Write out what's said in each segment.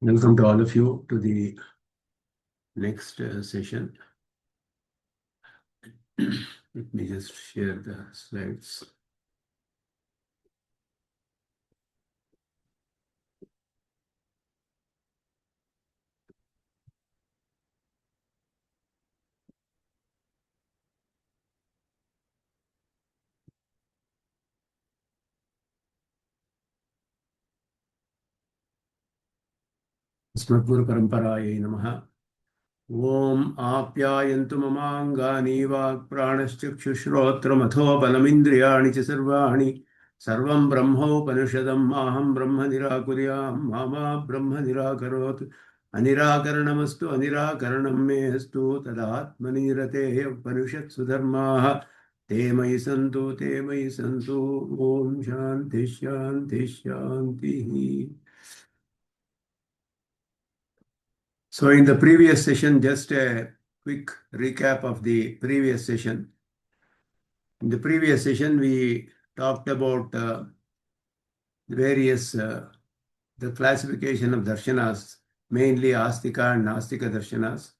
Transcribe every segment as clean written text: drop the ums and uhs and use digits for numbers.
Welcome to all of you to the next session. Let me just share the slides. Smadguru Paramparaye Namaha. Om Apyayantu Mamangani Vak Pranashchakshushrotram Balamindriyani Ch Sarvani Sarvam Brahmopanishadam Maham Brahma Nirakuryam Mama Brahma Nirakarot Anirakaranamastu Anirakaranam Mehastu Tadatmani Rate Upanishad Sudharmaha Te Mai Santu Om Shanti Shanti Shanti. So in the previous session, just a quick recap of the previous session. In the previous session, we talked about the various, the classification of darshanas, mainly Astika and Nastika darshanas,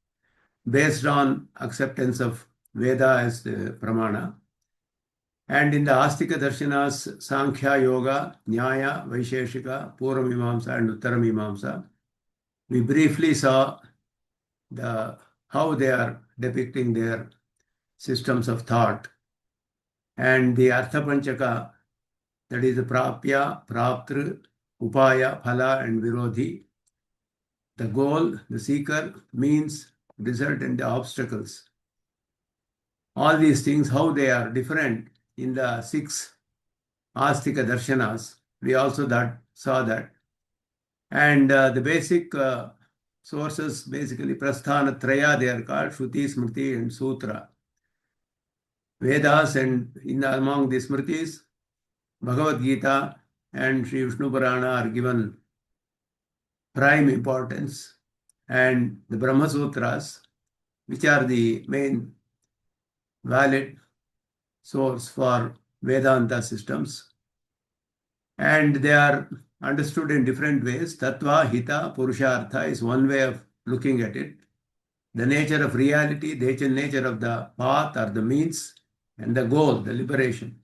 based on acceptance of Veda as the pramana. And in the Astika darshanas, Sankhya, Yoga, Nyaya, Vaisheshika, Purvamimamsa and Uttaramimamsa, we briefly saw how they are depicting their systems of thought. And the Artha Panchaka, that is the Prapya, Praptru, Upaya, Phala, and Virodhi. The goal, the seeker, means, result, and the obstacles. All these things, how they are different in the 6 Astika Darshanas. We also saw that. And the basic sources, basically Prasthana Traya, they are called Shruti, Smriti, and Sutra. Vedas and among the Smritis, Bhagavad Gita and Sri Vishnu Purana are given prime importance, and the Brahma Sutras, which are the main valid source for Vedanta systems, and they are understood in different ways. Tattva, Hita, Purushartha is one way of looking at it. The nature of reality, the nature of the path or the means, and the goal, the liberation.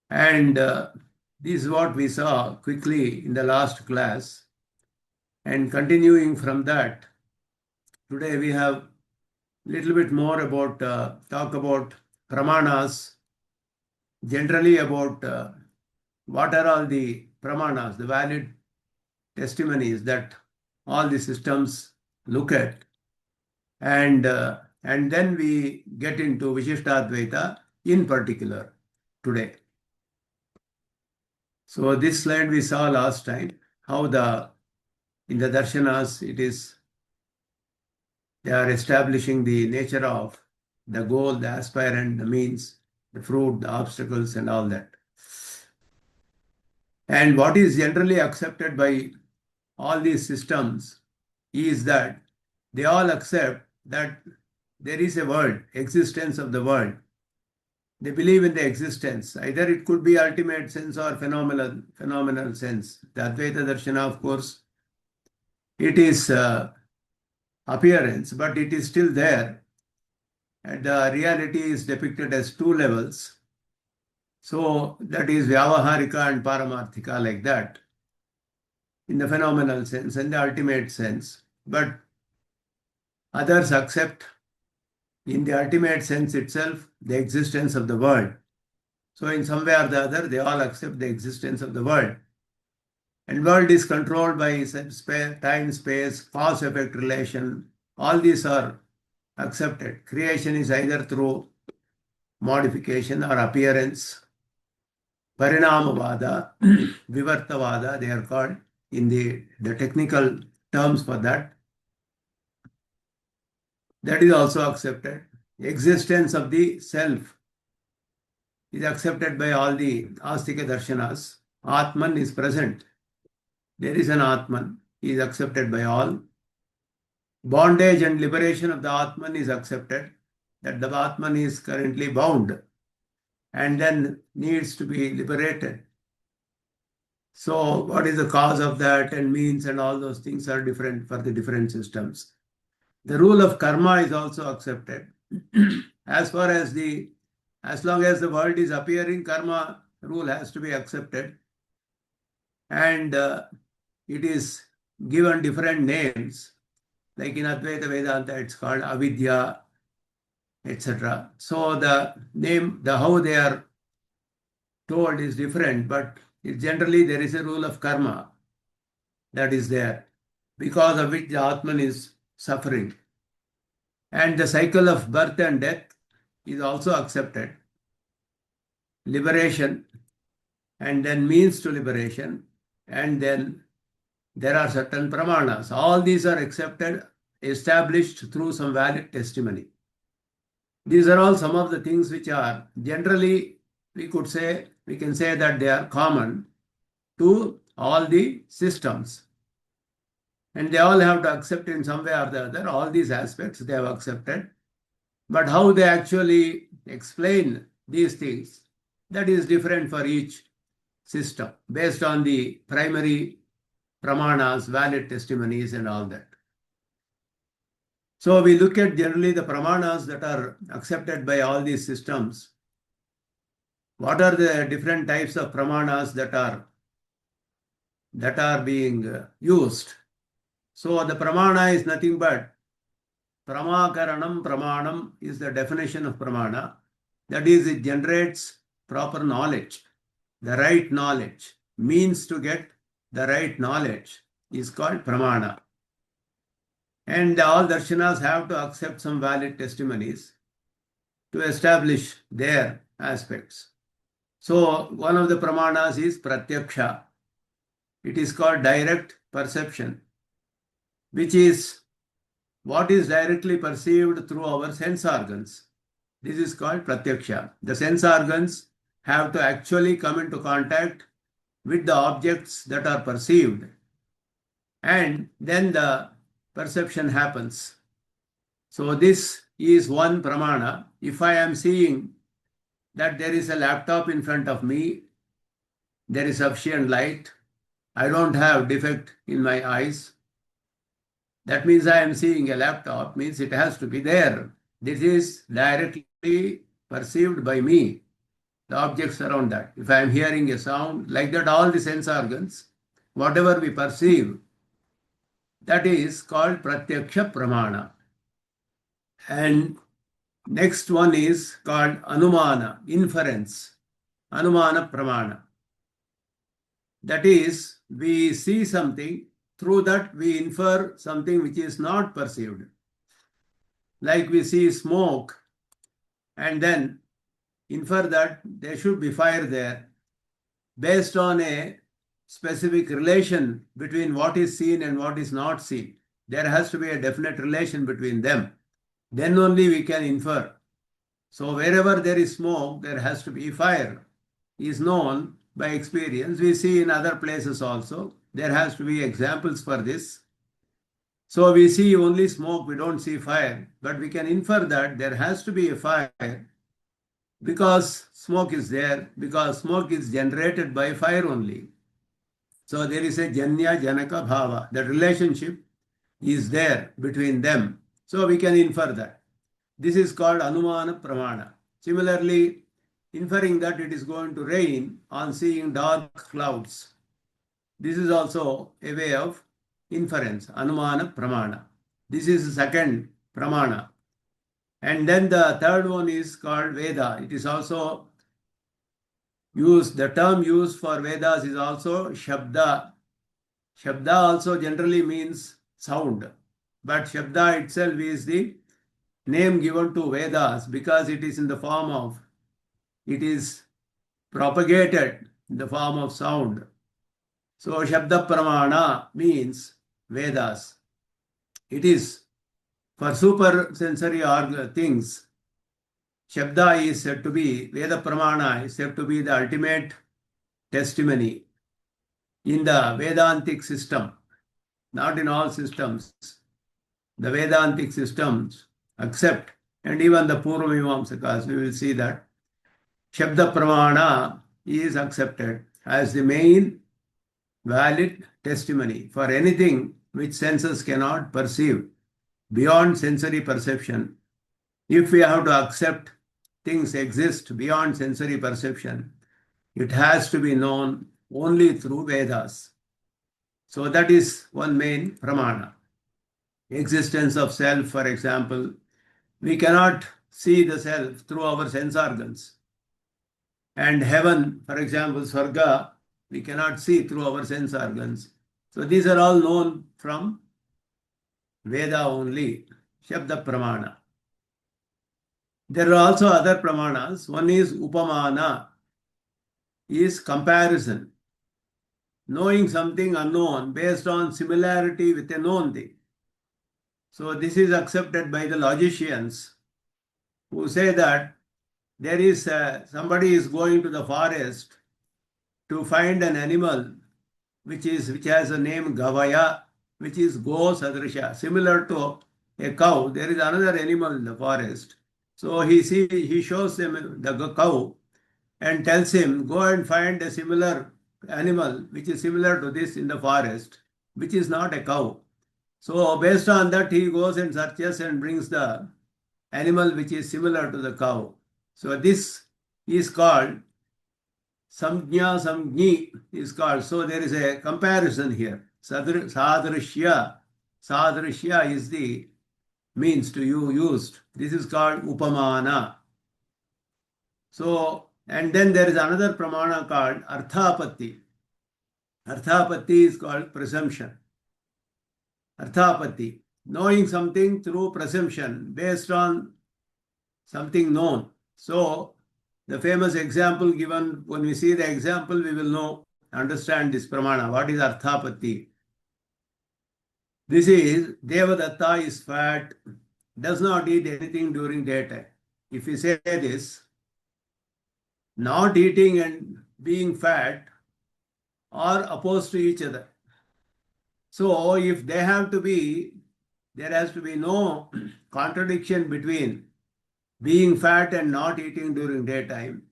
And this is what we saw quickly in the last class. And continuing from that, today we have a little bit more about, talk about pramanas, generally about what are all the pramanas, the valid testimonies that all the systems look at. And then we get into Vishistadvaita in particular today. So this slide we saw last time, how in the darshanas they are establishing the nature of the goal, the aspirant, the means, the fruit, the obstacles, and all that. And what is generally accepted by all these systems is that they all accept that there is a world, existence of the world. They believe in the existence. Either it could be ultimate sense or phenomenal sense. The Advaita Darshana, of course, it is appearance, but it is still there. And the reality is depicted as 2 levels. So that is Vyavaharika and Paramarthika, like that, in the phenomenal sense and the ultimate sense. But others accept in the ultimate sense itself the existence of the world. So in some way or the other, they all accept the existence of the world. And world is controlled by time, space, cause-effect relation. All these are accepted. Creation is either through modification or appearance. Parinamavada, Vivartavada, they are called in the technical terms for that. That is also accepted. Existence of the self is accepted by all the Astika Darshanas. Atman is present. There is an Atman, is accepted by all. Bondage and liberation of the Atman is accepted, that the Atman is currently bound and then needs to be liberated. So what is the cause of that and means and all those things are different for the different systems. The rule of karma is also accepted. As long as the world is appearing, karma rule has to be accepted. And it is given different names. Like in Advaita Vedanta, it's called avidya, etc. So the name, the how they are told is different, but generally there is a rule of karma that is there, because of which the Atman is suffering. And the cycle of birth and death is also accepted. Liberation, and then means to liberation, and then there are certain pramanas. All these are accepted, established through some valid testimony. These are all some of the things which are generally, we can say that they are common to all the systems. And they all have to accept in some way or the other. All these aspects they have accepted. But how they actually explain these things, that is different for each system based on the primary pramanas, valid testimonies, and all that. So we look at generally the pramanas that are accepted by all these systems. What are the different types of pramanas that are being used? So the pramana is nothing but pramakaranam. Pramanam is the definition of pramana. That is, it generates proper knowledge, the right knowledge. Means to get the right knowledge is called pramana. And all darshanas have to accept some valid testimonies to establish their aspects. So one of the pramanas is pratyaksha. It is called direct perception, which is what is directly perceived through our sense organs. This is called pratyaksha. The sense organs have to actually come into contact with the objects that are perceived, and then the perception happens. So this is one pramana. If I am seeing that there is a laptop in front of me, there is sufficient light, I don't have defect in my eyes, that means I am seeing a laptop, means it has to be there. This is directly perceived by me, the objects around that. If I am hearing a sound, like that, all the sense organs, whatever we perceive, that is called pratyaksha pramana. And next one is called anumana, inference, anumana pramana. That is, we see something, through that we infer something which is not perceived. Like we see smoke and then infer that there should be fire there based on a specific relation between what is seen and what is not seen. There has to be a definite relation between them. Then only we can infer. So wherever there is smoke, there has to be fire. Is known by experience. We see in other places also. There has to be examples for this. So we see only smoke, we don't see fire. But we can infer that there has to be a fire because smoke is there, because smoke is generated by fire only. So there is a janya janaka bhava. That relationship is there between them. So we can infer that. This is called anumana pramana. Similarly, inferring that it is going to rain on seeing dark clouds. This is also a way of inference, anumana pramana. This is the second pramana. And then the third one is called Veda. It is also used, the term used for Vedas is also Shabda. Shabda also generally means sound. But Shabda itself is the name given to Vedas because it is in the form of, it is propagated in the form of sound. So Shabda Pramana means Vedas. It is for super sensory things. Shabda is said to be, Veda Pramana is said to be the ultimate testimony in the Vedantic system, not in all systems. The Vedantic systems accept, and even the Purvamimamsakas, we will see that Shabda Pramana is accepted as the main valid testimony for anything which senses cannot perceive beyond sensory perception. If we have to accept things exist beyond sensory perception, it has to be known only through Vedas. So that is one main pramana. Existence of self, for example, we cannot see the self through our sense organs. And heaven, for example, Swarga, we cannot see through our sense organs. So these are all known from Veda only, Shabda Pramana. There are also other pramanas. One is Upamana, is comparison. Knowing something unknown based on similarity with a known thing. So this is accepted by the logicians who say that there is somebody is going to the forest to find an animal which has a name Gavaya, which is Go Sadrisha, similar to a cow. There is another animal in the forest. So he shows him the cow and tells him, go and find a similar animal which is similar to this in the forest, which is not a cow. So based on that, he goes and searches and brings the animal which is similar to the cow. So this is called Samjna Samjni is called. So there is a comparison here. Sadrishya. Sadrishya is the means to you used. This is called Upamana. So, and then there is another pramana called Arthapatti. Arthapatti is called presumption. Arthapatti, knowing something through presumption based on something known. So, the famous example given, when we see the example, we will understand this pramana. What is Arthapatti? This is Devadatta is fat, does not eat anything during daytime. If we say this, not eating and being fat are opposed to each other. So if they have to be, there has to be no contradiction between being fat and not eating during daytime.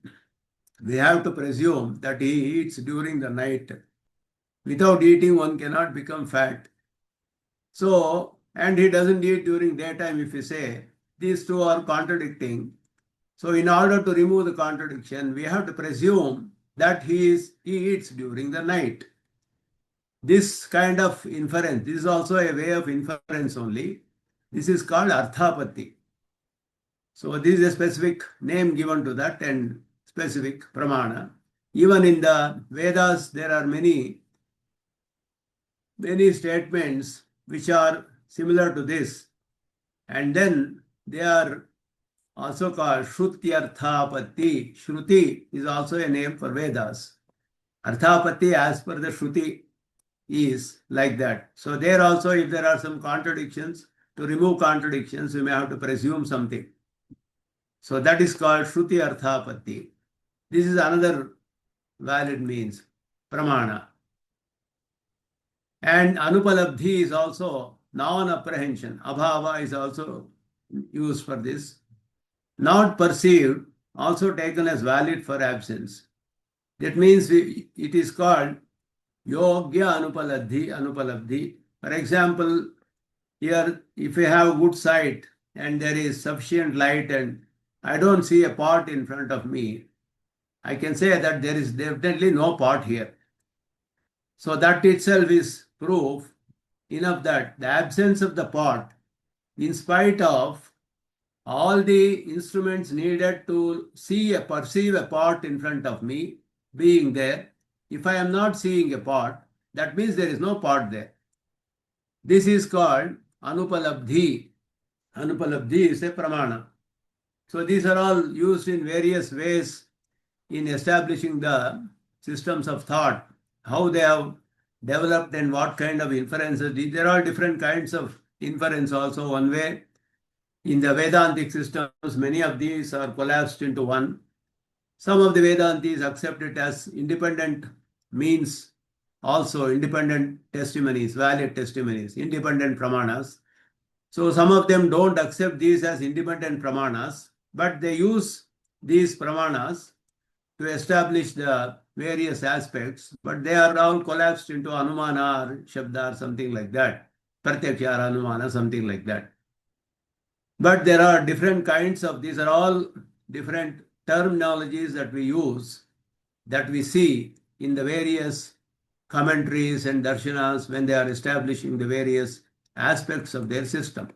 We have to presume that he eats during the night. Without eating, one cannot become fat. So, and he doesn't eat during daytime, if we say, these two are contradicting. So in order to remove the contradiction, we have to presume that he eats during the night. This kind of inference, this is also a way of inference only. This is called Arthapatti. So this is a specific name given to that and specific pramana. Even in the Vedas, there are many statements which are similar to this. And then they are also called Shrutyarthapatti. Shruti is also a name for Vedas. Arthapatti, as per the Shruti, is like that. So there also, if there are some contradictions, to remove contradictions, we may have to presume something. So that is called Shruti Arthapatti. This is another valid means, pramana. And Anupalabdhi is also non-apprehension. Abhava is also used for this. Not perceived, also taken as valid for absence. That means it is called Yogya Anupalabdhi. For example, here if we have good sight and there is sufficient light and I don't see a pot in front of me, I can say that there is definitely no pot here. So that itself is proof enough that the absence of the pot, in spite of all the instruments needed to perceive a pot in front of me being there, if I am not seeing a pot, that means there is no pot there. This is called Anupalabdhi. Anupalabdhi is a pramana. So these are all used in various ways in establishing the systems of thought, how they have developed and what kind of inferences. There are different kinds of inference also. One way, in the Vedantic systems, many of these are collapsed into one. Some of the Vedantis accept it as independent means, also independent testimonies, valid testimonies, independent pramanas. So some of them don't accept these as independent pramanas, but they use these pramanas to establish the various aspects, but they are all collapsed into Anumana or Shabda or something like that. Pratyaksha or Anumana, something like that. But there are different kinds of, these are all different terminologies that we use, that we see in the various commentaries and darshanas when they are establishing the various aspects of their system.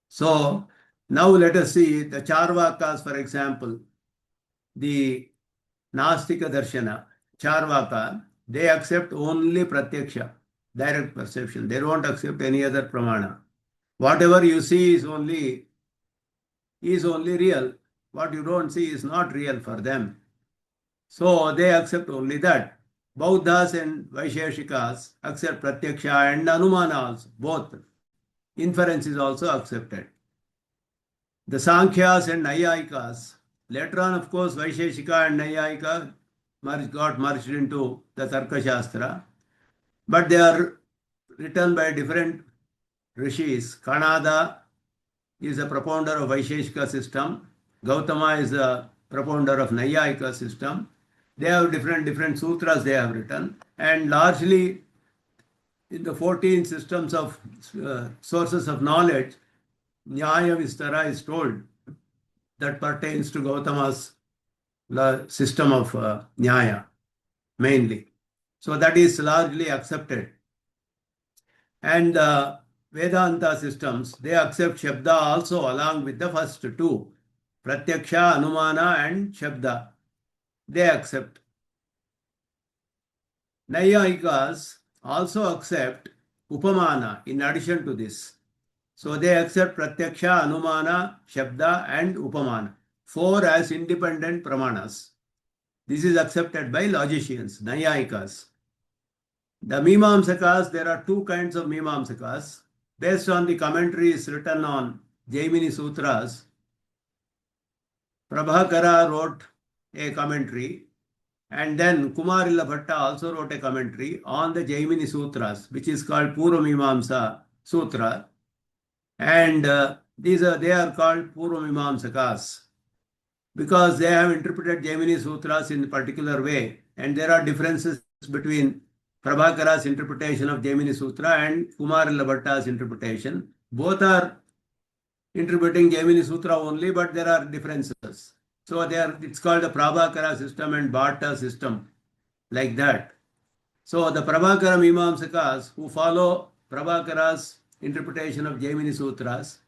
So now let us see the Charvakas, for example, the Nastika Darshana, Charvaka, they accept only Pratyaksha, direct perception. They don't accept any other Pramana. Whatever you see is only real. What you don't see is not real for them. So they accept only that. Bauddhas and Vaisheshikas accept Pratyaksha and Anumana also, both. Inference is also accepted. The Sankhyas and Nayayikas, later on, of course, Vaisheshika and Nayayika got merged into the Tarka Shastra, but they are written by different rishis. Kanada is a propounder of Vaisheshika system. Gautama is a propounder of Nayayika system. They have different sutras they have written, and largely in the 14 systems of sources of knowledge, Nyaya Vistara is told that pertains to Gautama's system of Nyaya mainly. So that is largely accepted. And Vedanta systems, they accept Shabda also along with the first two, Pratyaksha, Anumana and Shabda. They accept. Nayayikas also accept Upamana in addition to this. So they accept Pratyaksha, Anumana, Shabda and Upamana. 4 as independent Pramanas. This is accepted by logicians, Nayayikas. The Mimamsakas, there are 2 kinds of Mimamsakas. Based on the commentaries written on Jaimini Sutras, Prabhakara wrote a commentary, and then Kumarila Bhatta also wrote a commentary on the Jaimini Sutras, which is called Purvamimamsa Sutra. And they are called Purvamimamsakas because they have interpreted Jaimini Sutras in a particular way, and there are differences between Prabhakara's interpretation of Jaimini Sutra and Kumarila Bhatta's interpretation. Both are interpreting Jaimini Sutra only, but there are differences. So it's called the Prabhakara system and Bhatta system, like that. So the Prabhakara Mimamsakas who follow Prabhakara's interpretation of Jaimini Sutras,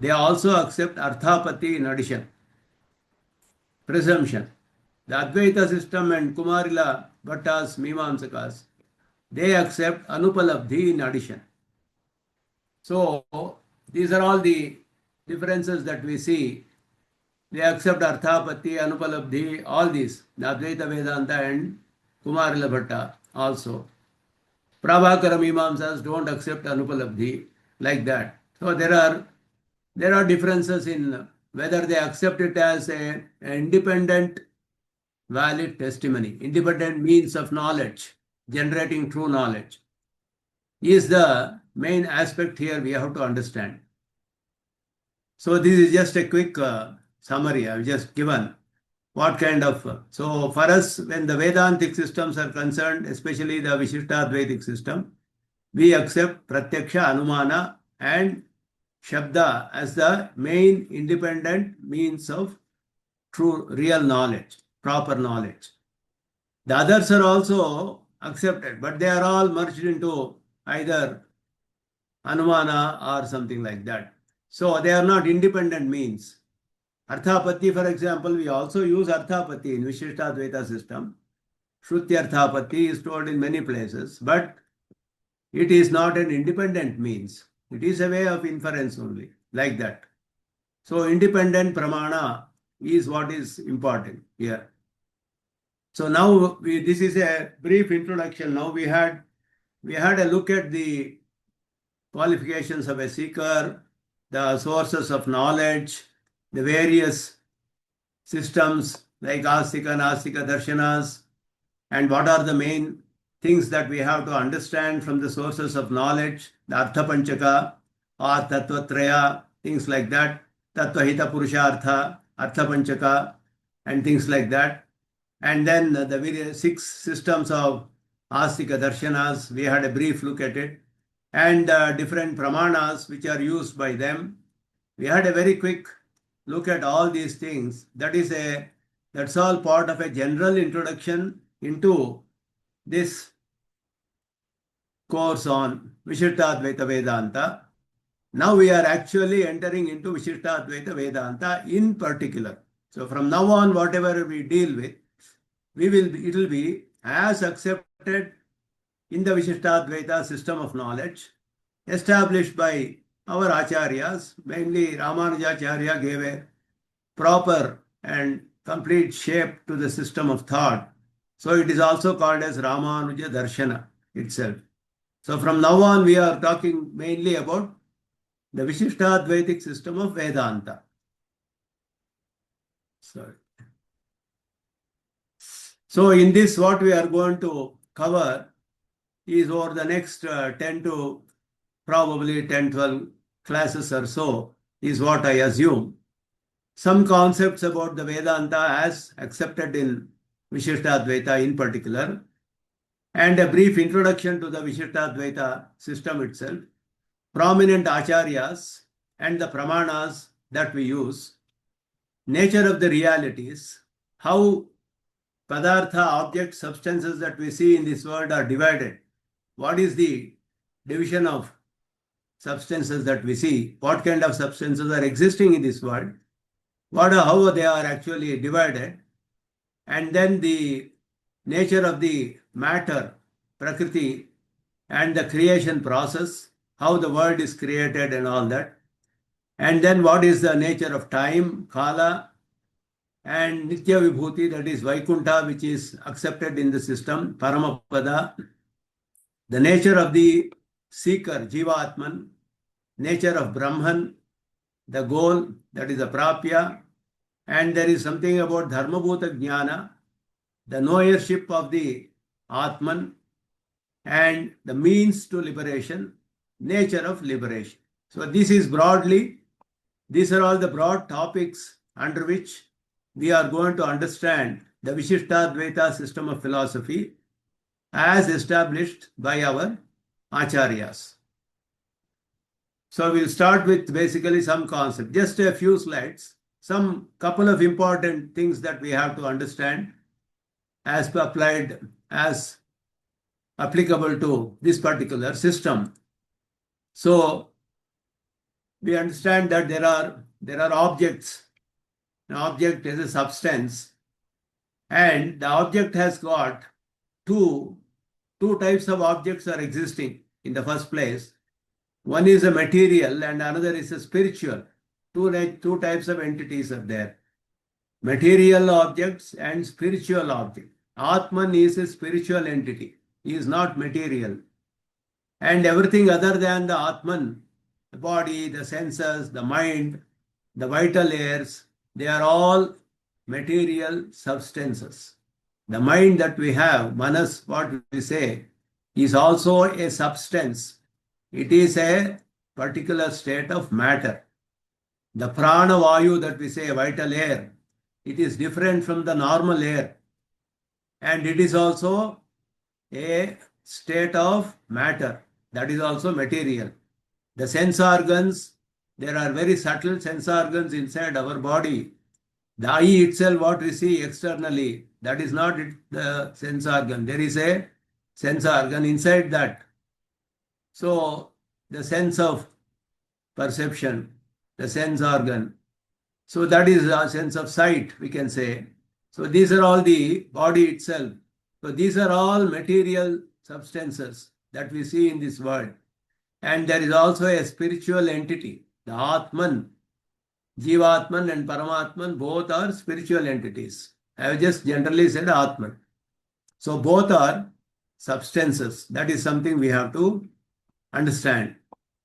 they also accept Arthapati in addition. Presumption. The Advaita system and Kumarila Bhatta's Mimamsakas, they accept Anupalabdhi in addition. So these are all the differences that we see. They accept Arthapati, Anupalabdhi, all these, the Advaita Vedanta and Kumarila Bhatta also. Prabhakara Mimamsas don't accept Anupalabdhi like that. So there are differences in whether they accept it as an independent valid testimony, independent means of knowledge, generating true knowledge, is the main aspect here we have to understand. So this is just a quick summary I've just given. What kind of, so for us, when the Vedantic systems are concerned, especially the Vishistadvaitic system, we accept Pratyaksha, Anumana and Shabda as the main independent means of true, real knowledge, proper knowledge. The others are also accepted, but they are all merged into either Anumana or something like that. So they are not independent means. Arthapati, for example, we also use Arthapati in Vishistadvaita system. Shruti Arthapati is told in many places, but it is not an independent means. It is a way of inference only, like that. So independent Pramana is what is important here. So now this is a brief introduction. Now we had a look at the qualifications of a seeker, the sources of knowledge, the various systems like Astika, Nastika, Darshanas, and what are the main things that we have to understand from the sources of knowledge, the Artha Panchaka or Tattvatraya, things like that, Tattvahita Purushartha, Artha Panchaka, and things like that. And then the various 6 systems of Astika Darshanas, we had a brief look at it, and different pramanas which are used by them. We had a very quick look at all these things. That's all part of a general introduction into this course on Vishistadvaita Vedanta. Now we are actually entering into Vishistadvaita Vedanta in particular. So from now on, whatever we deal with, it will be as accepted in the Vishistadvaita system of knowledge established by our acharyas. Mainly Ramanujacharya gave a proper and complete shape to the system of thought. So it is also called as Ramanuja Darshana itself. So from now on, we are talking mainly about the Vishishtadvaitic system of Vedanta. Sorry. So in this, what we are going to cover is over the next 10 to probably 10, 12 classes or so is what I assume. Some concepts about the Vedanta as accepted in Vishishtadvaita in particular, and a brief introduction to the Vishishtadvaita system itself, prominent acharyas and the pramanas that we use, nature of the realities, how padartha, objects, substances that we see in this world are divided. What is the division of substances that we see? What kind of substances are existing in this world? How they are actually divided? And then the nature of the matter, prakriti, and the creation process, how the world is created and all that. And then what is the nature of time, kala, and nitya vibhuti, that is Vaikuntha, which is accepted in the system, Paramapada, the nature of the seeker, Jivatman, nature of Brahman, the goal, that is the Prapya, and there is something about Dharmabhuta Jnana, the knowership of the Atman, and the means to liberation, nature of liberation. So these are all the broad topics under which we are going to understand the Vishishtadvaita system of philosophy as established by our acharyas. So we'll start with basically some concept, just a few slides, some couple of important things that we have to understand as applicable to this particular system. So we understand that there are objects. An object is a substance, and the object has got two types of objects are existing in the first place. One is a material and another is a spiritual. Two types of entities are there. Material objects and spiritual objects. Atman is a spiritual entity. He is not material. And everything other than the Atman, the body, the senses, the mind, the vital airs, they are all material substances. The mind that we have, manas, what we say, is also a substance. It is a particular state of matter. The prana vayu that we say, vital air, it is different from the normal air. And it is also a state of matter. That is also material. The sense organs, there are very subtle sense organs inside our body. The eye itself, what we see externally, that is not the sense organ. There is a sense organ inside that. So the sense of perception, the sense organ. So that is a sense of sight, we can say. So these are all the body itself. So these are all material substances that we see in this world. And there is also a spiritual entity, the Atman. Jivatman and Paramatman, both are spiritual entities. I have just generally said Atman. So both are substances. That is something we have to understand.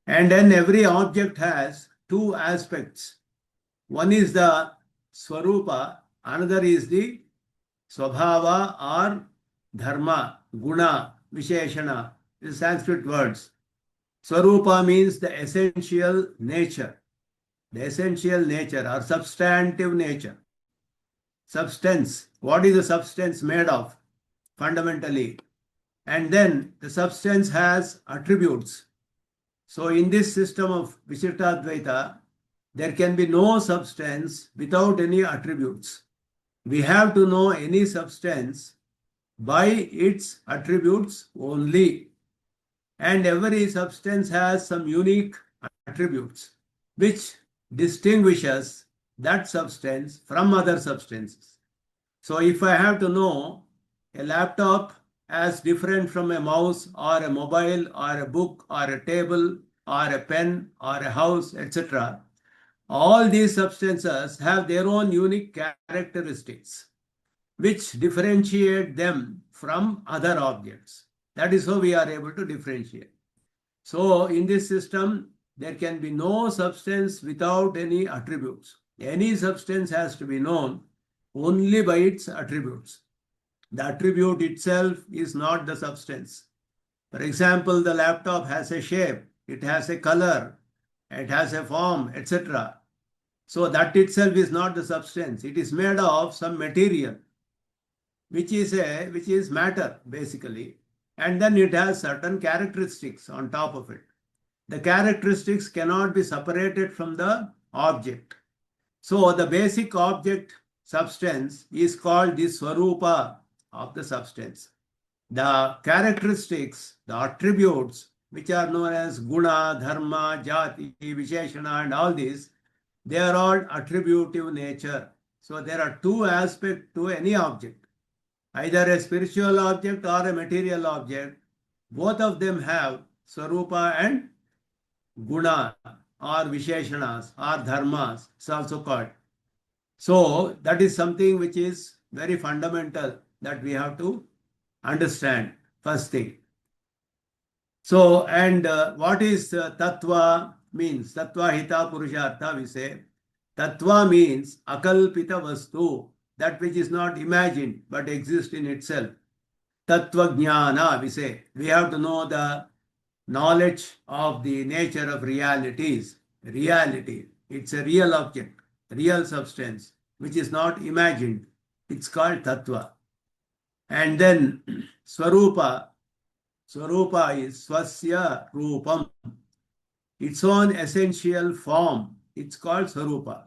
And then every object has two aspects. One is the Swarupa, another is the Swabhava or Dharma, Guna, Visheshana. These Sanskrit words. Swarupa means the essential nature. The essential nature or substantive nature. Substance, what is the substance made of fundamentally. And then the substance has attributes. So in this system of Vishistadvaita, there can be no substance without any attributes. We have to know any substance by its attributes only. And every substance has some unique attributes which distinguishes that substance from other substances. So if I have to know a laptop as different from a mouse or a mobile or a book or a table or a pen or a house, etc., all these substances have their own unique characteristics which differentiate them from other objects. That is how we are able to differentiate. So in this system, there can be no substance without any attributes. Any substance has to be known only by its attributes. The attribute itself is not the substance. For example, the laptop has a shape, it has a color, it has a form, etc. So that itself is not the substance. It is made of some material, which is matter basically, and then it has certain characteristics on top of it. The characteristics cannot be separated from the object. So the basic object substance is called the swarupa of the substance. The characteristics, the attributes, which are known as guna, dharma, jati, visheshana, and all these, they are all attributive nature. So there are two aspects to any object, either a spiritual object or a material object. Both of them have swarupa and guna or visheshanas or dharmas, it's also called. So that is something which is very fundamental that we have to understand, first thing. So, and what is tattva means? Tattva hita purushartha we say. Tattva means akalpita vastu, that which is not imagined but exists in itself. Tattva jnana we say. We have to know the knowledge of the nature of realities. Reality, it's a real object, real substance, which is not imagined. It's called tattva. And then swarupa. Swarupa is swasya rupam. Its own essential form. It's called swarupa.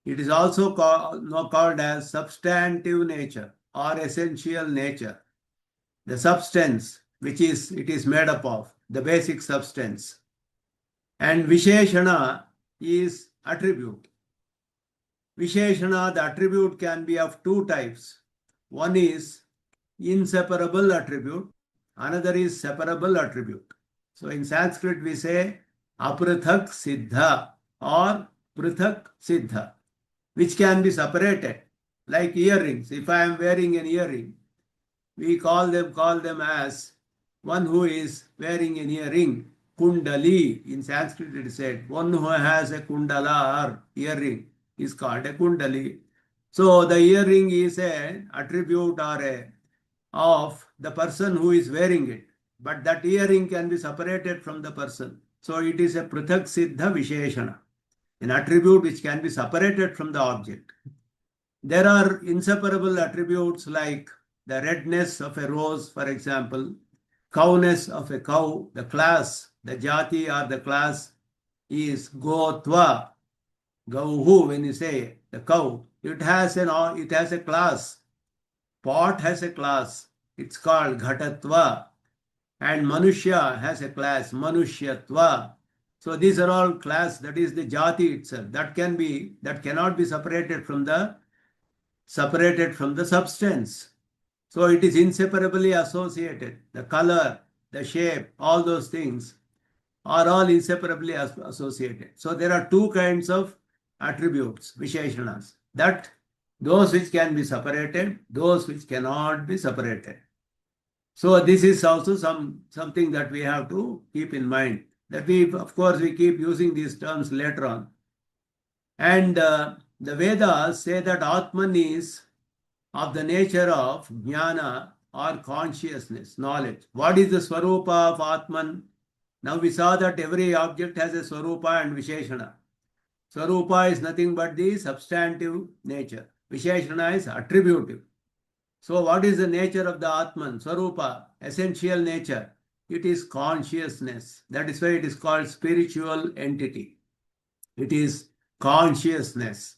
It is also called as substantive nature or essential nature. The substance which it is made up of, the basic substance. And visheshana is attribute. Visheshana, the attribute can be of two types. One is inseparable attribute, another is separable attribute. So in Sanskrit we say aprithak siddha or prithak siddha, which can be separated, like earrings. If I am wearing an earring, we call them as one who is wearing an earring, kundali. In Sanskrit it is said, one who has a kundala or earring is called a kundali. So the earring is an attribute or of the person who is wearing it, but that earring can be separated from the person. So it is a prithak siddha visheshana, an attribute which can be separated from the object. There are inseparable attributes like the redness of a rose, for example, cowness of a cow, the class, the jati or the class is gotva. Gauhu, when you say the cow, it has a class. Pot has a class. It's called ghatatva. And manushya has a class, manushyatva. So these are all class, that is the jati itself. That cannot be separated from the substance. So it is inseparably associated. The color, the shape, all those things are all inseparably associated. So there are two kinds of attributes, visheshanas. That those which can be separated, those which cannot be separated. So this is also something that we have to keep in mind. That of course, we keep using these terms later on. And the Vedas say that Atman is of the nature of jnana or consciousness, knowledge. What is the swarupa of Atman? Now we saw that every object has a swarupa and visheshana. Swarupa is nothing but the substantive nature. Visheshana is attributive. So what is the nature of the Atman, Swarupa, essential nature? It is consciousness. That is why it is called spiritual entity. It is consciousness.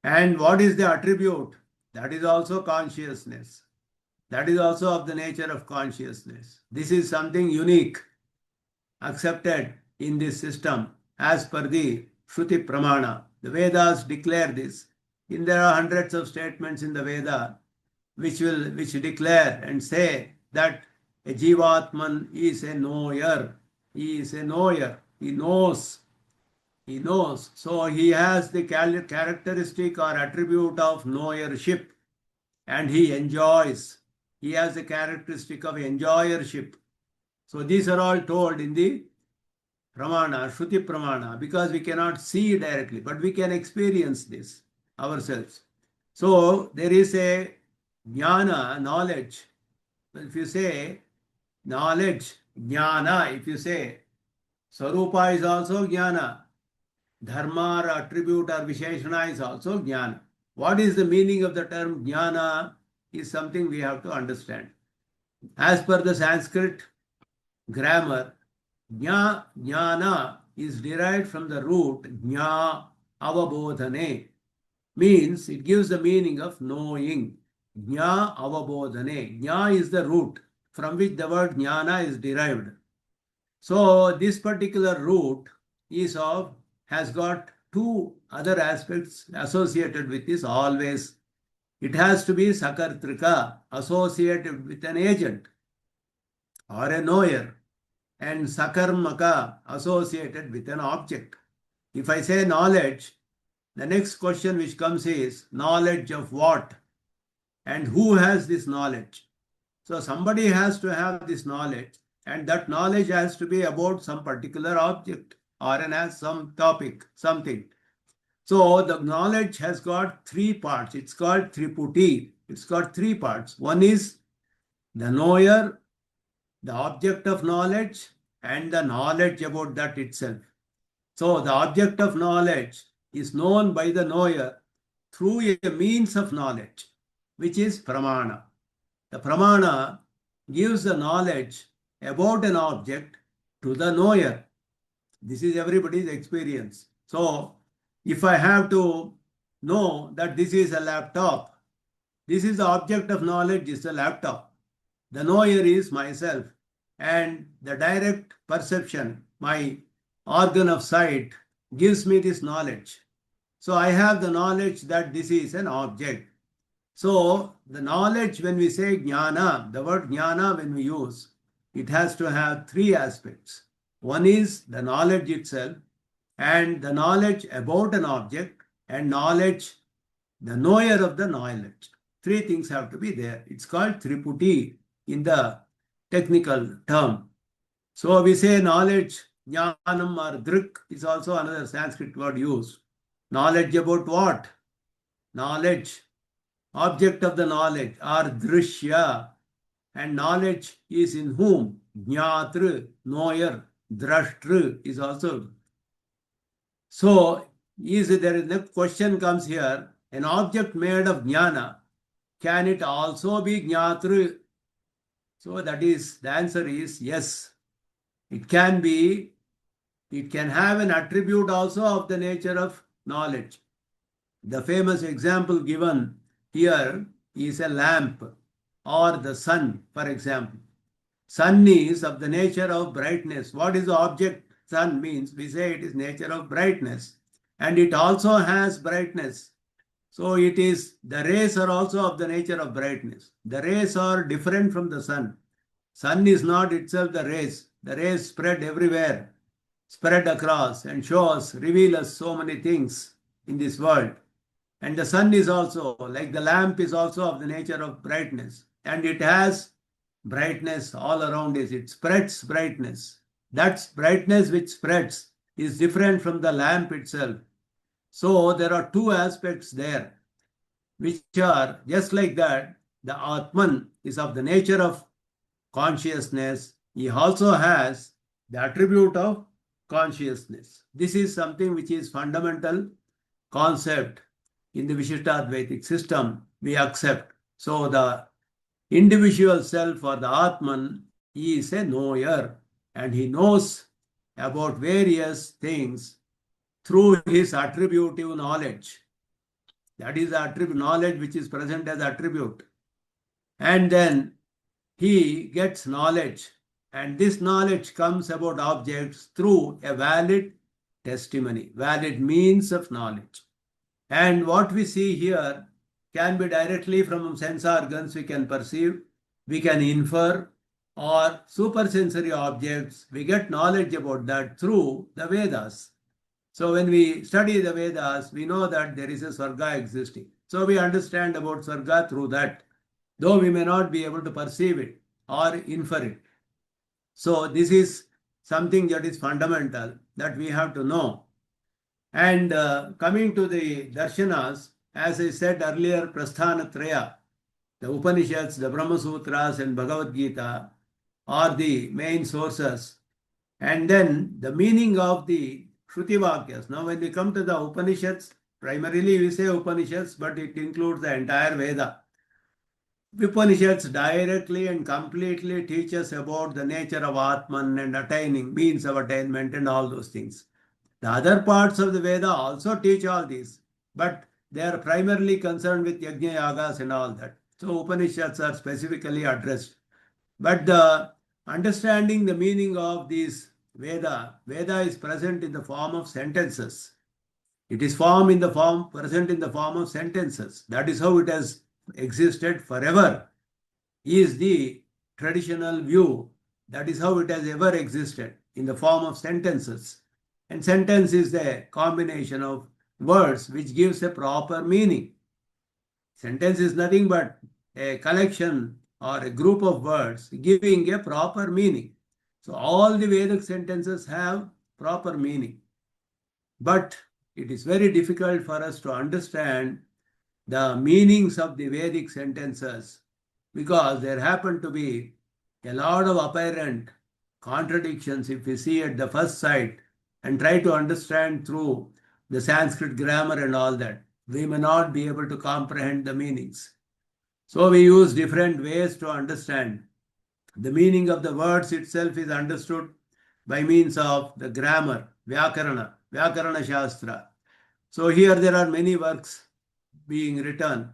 And what is the attribute? That is also consciousness. That is also of the nature of consciousness. This is something unique, accepted in this system as per the Shruti Pramana. The Vedas declare this. And there are hundreds of statements in the Veda which declare and say that a Jivatman is a knower. He is a knower. He knows. He knows. So he has the characteristic or attribute of knowership, and he enjoys. He has the characteristic of enjoyership. So these are all told in the Pramana, Shruti Pramana, because we cannot see directly, but we can experience this ourselves. So there is a jnana, knowledge. If you say knowledge, jnana, if you say Swarupa is also jnana, dharma or attribute or visheshana is also jnana. What is the meaning of the term jnana is something we have to understand. As per the Sanskrit grammar, jnana is derived from the root jna avabodhane, means it gives the meaning of knowing. Jna avabodhane. Jna is the root from which the word jnana is derived. So this particular root has got two other aspects associated with this always. It has to be sakartrika, associated with an agent or a knower, and sakarmaka, associated with an object. If I say knowledge, the next question which comes is knowledge of what and who has this knowledge. So somebody has to have this knowledge, and that knowledge has to be about some particular object or some topic, something. So the knowledge has got three parts. It's called Triputi. It's got three parts. One is the knower, the object of knowledge, and the knowledge about that itself. So the object of knowledge is known by the knower through a means of knowledge, which is pramana. The pramana gives the knowledge about an object to the knower. This is everybody's experience. So if I have to know that this is a laptop, this is the object of knowledge, is the laptop. The knower is myself, and the direct perception, my organ of sight, gives me this knowledge. So I have the knowledge that this is an object. So the knowledge, when we say jnana, the word jnana when we use, it has to have three aspects. One is the knowledge itself, and the knowledge about an object, and knowledge, the knower of the knowledge. Three things have to be there. It's called Triputi in the technical term. So we say knowledge, jnanam or drik is also another Sanskrit word used. Knowledge about what? Knowledge, object of the knowledge, or drishya. And knowledge is in whom? Jnatru, knower, drashtru is also. So the question comes here, an object made of jnana, can it also be jnatru? So the answer is yes. It can be, it can have an attribute also of the nature of knowledge. The famous example given here is a lamp or the sun, for example. Sun is of the nature of brightness. What is the object? Sun means we say it is nature of brightness, and it also has brightness. So it is, the rays are also of the nature of brightness. The rays are different from the sun. Sun is not itself the rays. The rays spread everywhere, spread across and reveal us so many things in this world. And the sun is also, like the lamp, is also of the nature of brightness. And it has brightness all around it. It spreads brightness. That brightness which spreads is different from the lamp itself. So there are two aspects there, which are just like that. The Atman is of the nature of consciousness. He also has the attribute of consciousness. This is something which is fundamental concept in the Vishistadvaitic system we accept. So the individual self or the Atman is a knower, and he knows about various things through his attributive knowledge. That is the attribute knowledge which is present as attribute. And then he gets knowledge, and this knowledge comes about objects through a valid testimony, valid means of knowledge. And what we see here can be directly from sense organs we can perceive, we can infer, or supersensory objects. We get knowledge about that through the Vedas. So when we study the Vedas, we know that there is a Swarga existing. So we understand about Swarga through that, though we may not be able to perceive it or infer it. So this is something that is fundamental that we have to know. And coming to the darshanas, as I said earlier, Prasthanatraya, the Upanishads, the Brahma Sutras and Bhagavad Gita are the main sources. And then the meaning of the Shruti Vakyas. Now when we come to the Upanishads, primarily we say Upanishads, but it includes the entire Veda. Upanishads directly and completely teach us about the nature of Atman and attaining, means of attainment and all those things. The other parts of the Veda also teach all these, but they are primarily concerned with Yajna Yagas and all that. So Upanishads are specifically addressed. But the understanding the meaning of these Veda is present in the form of sentences. It is present in the form of sentences. That is how it has existed forever, is the traditional view. That is how it has ever existed, in the form of sentences. And sentence is the combination of words which gives a proper meaning. Sentence is nothing but a collection or a group of words giving a proper meaning. So all the Vedic sentences have proper meaning. But it is very difficult for us to understand the meanings of the Vedic sentences because there happen to be a lot of apparent contradictions if we see at the first sight and try to understand through the Sanskrit grammar and all that. We may not be able to comprehend the meanings. So we use different ways to understand. The meaning of the words itself is understood by means of the grammar, Vyakarana Shastra. So here there are many works being written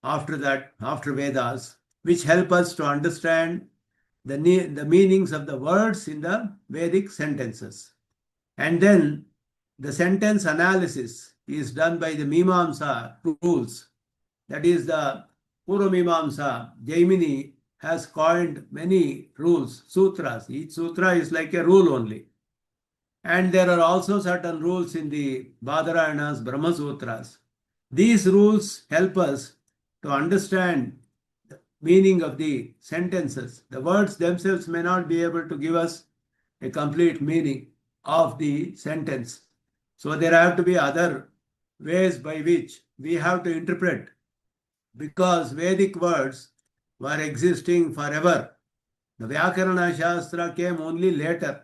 after that, after Vedas, which help us to understand the meanings of the words in the Vedic sentences. And then the sentence analysis is done by the Mimamsa rules. That is the Purva Mimamsa. Jaimini has coined many rules, sutras. Each sutra is like a rule only. And there are also certain rules in the Badarayanas, Brahma Sutras. These rules help us to understand the meaning of the sentences. The words themselves may not be able to give us a complete meaning of the sentence. So there have to be other ways by which we have to interpret, because Vedic words were existing forever. The Vyakarana Shastra came only later.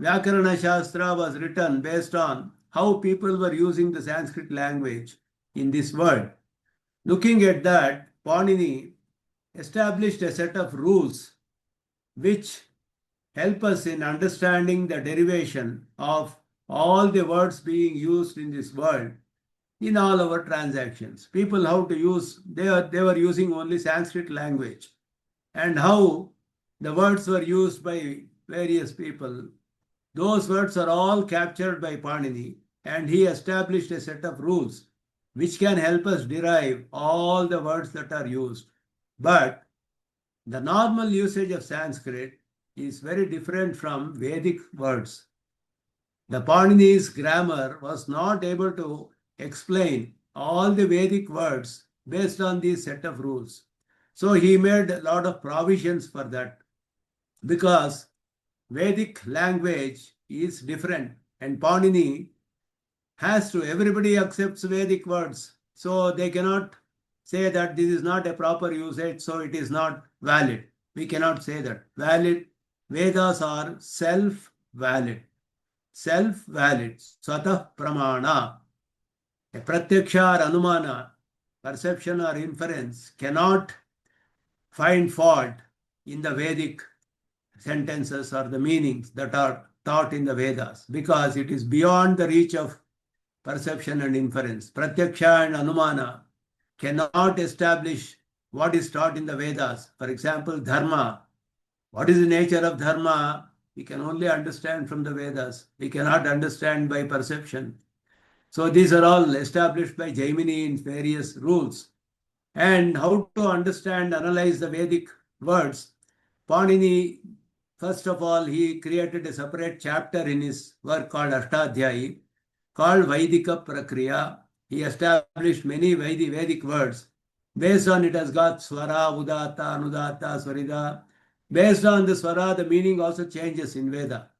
Vyakarana Shastra was written based on how people were using the Sanskrit language in this world. Looking at that, Panini established a set of rules which help us in understanding the derivation of all the words being used in this world in all our transactions. People how to use, they were using only Sanskrit language, and how the words were used by various people. Those words are all captured by Panini, and he established a set of rules which can help us derive all the words that are used. But the normal usage of Sanskrit is very different from Vedic words. The Panini's grammar was not able to explain all the Vedic words based on this set of rules. So he made a lot of provisions for that, because Vedic language is different, and Panini has to, everybody accepts Vedic words. So they cannot say that this is not a proper usage, so it is not valid. We cannot say that. Valid. Vedas are self-valid. Self-valid. Swatah pramana. A pratyaksha or anumana, perception or inference, cannot find fault in the Vedic sentences or the meanings that are taught in the Vedas, because it is beyond the reach of perception and inference. Pratyaksha and Anumana cannot establish what is taught in the Vedas. For example, dharma. What is the nature of dharma? We can only understand from the Vedas. We cannot understand by perception. So these are all established by Jaimini in various rules. And how to understand, analyze the Vedic words? Panini, first of all, he created a separate chapter in his work called Ashtadhyayi, called Vaidika Prakriya. He established many Vedic words. Based on it has got Swara, Udata, Anudata, Swarida. Based on the Swara, the meaning also changes in Veda.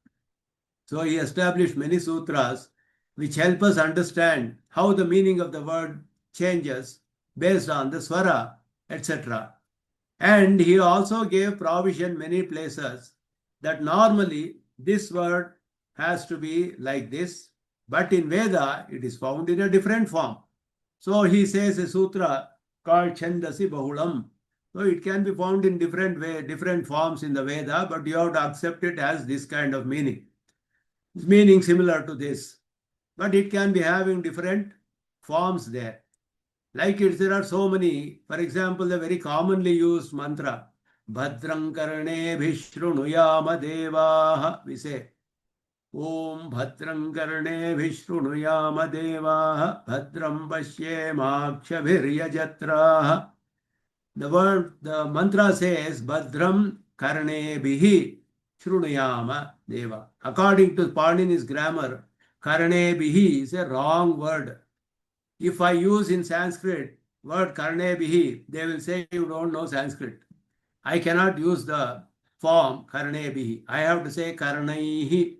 So he established many sutras which help us understand how the meaning of the word changes based on the Swara, etc. And he also gave provision many places that normally this word has to be like this, but in Veda it is found in a different form. So he says a sutra called Chandasi Bahulam. So it can be found in different forms in the Veda, but you have to accept it as this kind of meaning. Meaning similar to this, but it can be having different forms there. Like it, there are so many. For example, the very commonly used mantra, Bhadram Karne Vishrunuyama Devaha. We say, Om Bhadram Karne Vishrunuyama Devaha Bhadram Pashye Makshabhirya Jatraha. The mantra says, Bhadram Karne Bihi Shrunuyama Deva. According to Panini's grammar, Karne Bihi is a wrong word. If I use in Sanskrit word Karne Bihi, they will say you don't know Sanskrit. I cannot use the form Karne Bihi. I have to say Karnaihi.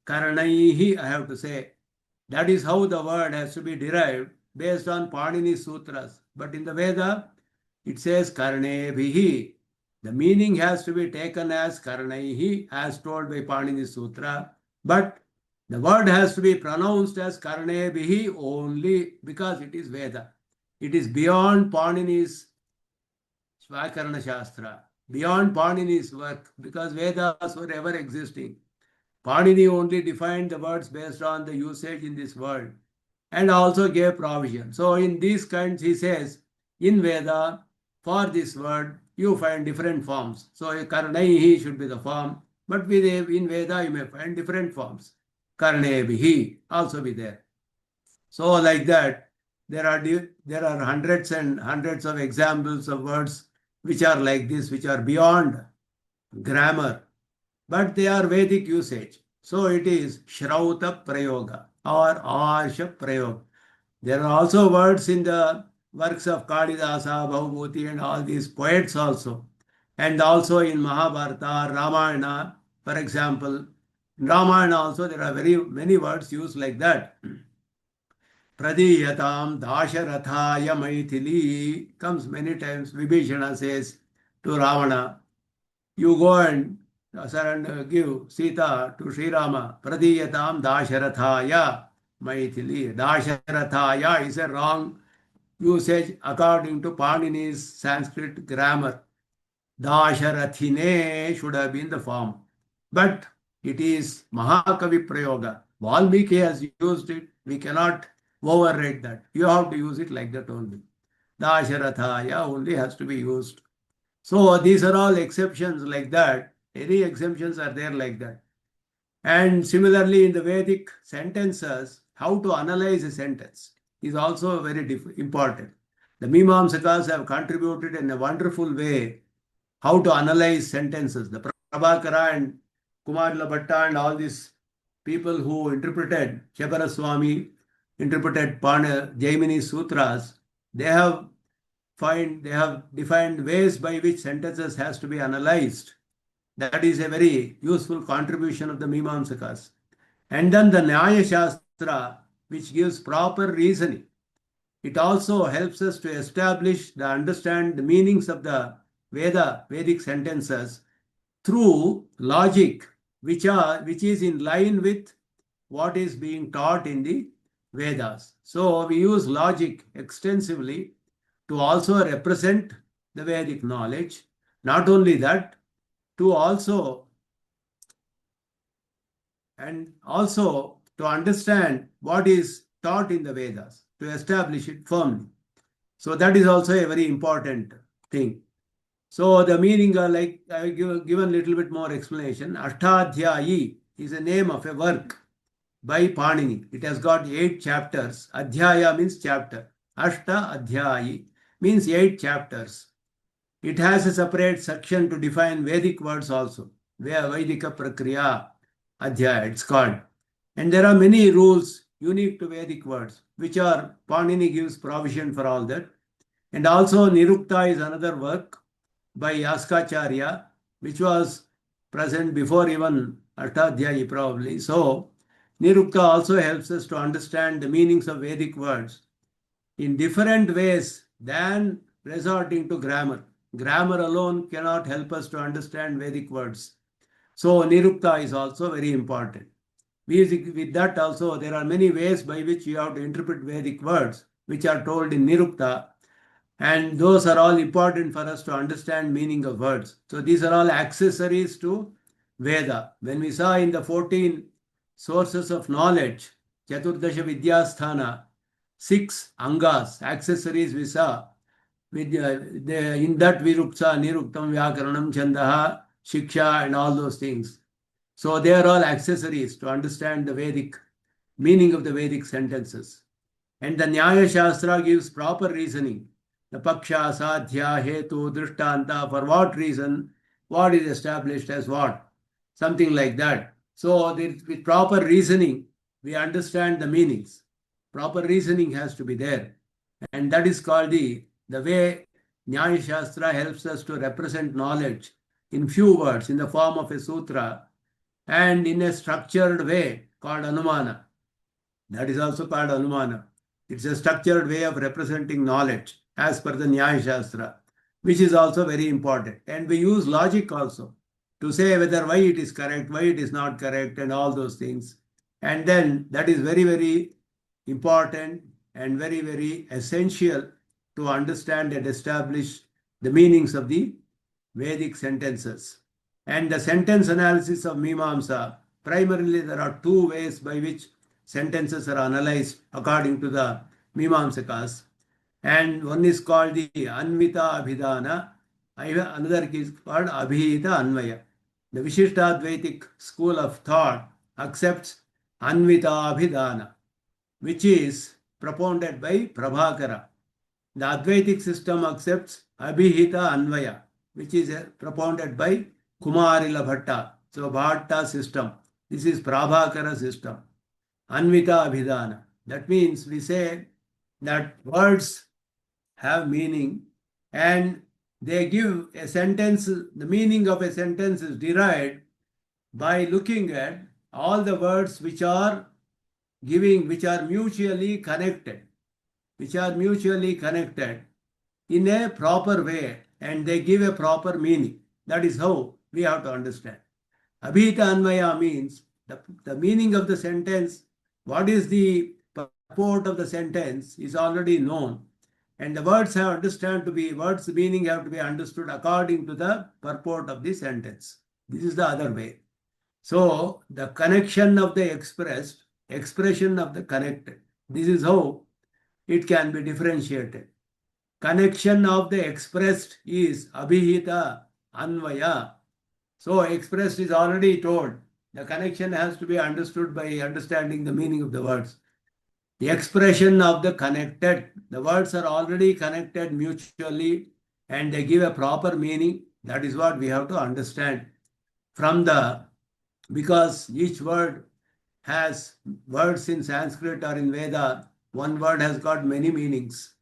Karnaihi I have to say. That is how the word has to be derived based on Panini's sutras. But in the Veda, it says Karne Bihi. The meaning has to be taken as Karnaihi, as told by Panini's sutra. But the word has to be pronounced as Karne Bihi only because it is Veda. It is beyond Panini's Svakarana Shastra, beyond Panini's work, because Vedas were ever existing. Panini only defined the words based on the usage in this world and also gave provision. So in these kinds, he says, in Veda, for this word, you find different forms. So Karnaihi should be the form, but in Veda, you may find different forms. Karnebihi also be there. So like that, there are hundreds and hundreds of examples of words which are like this, which are beyond grammar, but they are Vedic usage. So it is Shrauta Prayoga or Arsha Prayoga. There are also words in the works of Kalidasa, Bhavabhuti and all these poets also. And also in Mahabharata, Ramayana, for example, in Ramayana also there are very many words used like that. Pradiyatam Dasharathaya Maithili comes many times. Vibhishana says to Ravana, you go and give Sita to Sri Rama. Pradiyatam Dasharathaya Maithili. Dasharathaya is a wrong usage according to Panini's Sanskrit grammar. Dasharathine should have been the form. But it is Mahakavi Prayoga. Valmiki has used it. We cannot override that. You have to use it like that only. Dasharathaya only has to be used. So these are all exceptions like that. Any exemptions are there like that. And similarly in the Vedic sentences, how to analyze a sentence is also very important. The Mimamsakas have contributed in a wonderful way how to analyze sentences. The Prabhakara and Kumarila Bhatta and all these people who interpreted, Shakaraswamy interpreted Jaimini Sutras, they have defined ways by which sentences has to be analyzed. That is a very useful contribution of the Mimamsakas. And then the Nyaya Shastra, which gives proper reasoning. It also helps us to understand the meanings of the Vedic sentences through logic, which is in line with what is being taught in the Vedas. So we use logic extensively to also represent the Vedic knowledge. Not only that, to also to understand what is taught in the Vedas, to establish it firmly. So that is also a very important thing. So the meaning, like I have given a little bit more explanation. Ashtadhyayi is a name of a work by Panini. It has got 8 chapters. Adhyaya means chapter. Ashta Adhyayi means 8 chapters. It has a separate section to define Vedic words also. Vedika Prakriya Adhyaya, it's called. And there are many rules unique to Vedic words, which are Panini gives provision for all that. And also Nirukta is another work by Yaskacharya, which was present before even Ashtadhyayi probably. So Nirukta also helps us to understand the meanings of Vedic words in different ways than resorting to grammar. Grammar alone cannot help us to understand Vedic words. So Nirukta is also very important. With that also, there are many ways by which you have to interpret Vedic words, which are told in Nirukta. And those are all important for us to understand meaning of words. So these are all accessories to Veda. When we saw in the 14 sources of knowledge, Chaturdasha Vidyasthana, 6 angas, accessories we saw. In that Virukta, Niruktam, Vyakaranam, Chandaha, Shiksha and all those things. So they are all accessories to understand the Vedic meaning of the Vedic sentences. And the Nyaya Shastra gives proper reasoning. The Paksha, Sadhya, Hetu, Drishtanta, for what reason, what is established as what, something like that. So with proper reasoning, we understand the meanings. Proper reasoning has to be there. And that is called the way Nyaya Shastra helps us to represent knowledge in few words, in the form of a sutra, and in a structured way called Anumana. That is also called Anumana. It's a structured way of representing knowledge as per the Nyaya Shastra, which is also very important. And we use logic also to say whether why it is correct, why it is not correct, and all those things. And then that is very, very important and very, very essential to understand and establish the meanings of the Vedic sentences. And the sentence analysis of Mimamsa, primarily there are 2 ways by which sentences are analyzed according to the Mimamsakas. And one is called the Anvita Abhidana, another is called Abhita Anvaya. The Vishistadvaitic school of thought accepts Anvita Abhidana, which is propounded by Prabhakara. The Advaitic system accepts Abhihita Anvaya, which is propounded by Kumarila Bhatta. So Bhatta system. This is Prabhakara system. Anvita Abhidana. That means we say that words have meaning and they give a sentence. The meaning of a sentence is derived by looking at all the words which are mutually connected, in a proper way, and they give a proper meaning. That is how we have to understand. Abhita Anvaya means the meaning of the sentence, what is the purport of the sentence is already known. And the words meaning have to be understood according to the purport of the sentence. This is the other way. So the connection of the expressed, expression of the connected. This is how it can be differentiated. Connection of the expressed is Abhihita Anvaya. So expressed is already told. The connection has to be understood by understanding the meaning of the words. The expression of the connected. The words are already connected mutually and they give a proper meaning. That is what we have to understand because each word has words in Sanskrit or in Veda. One word has got many meanings.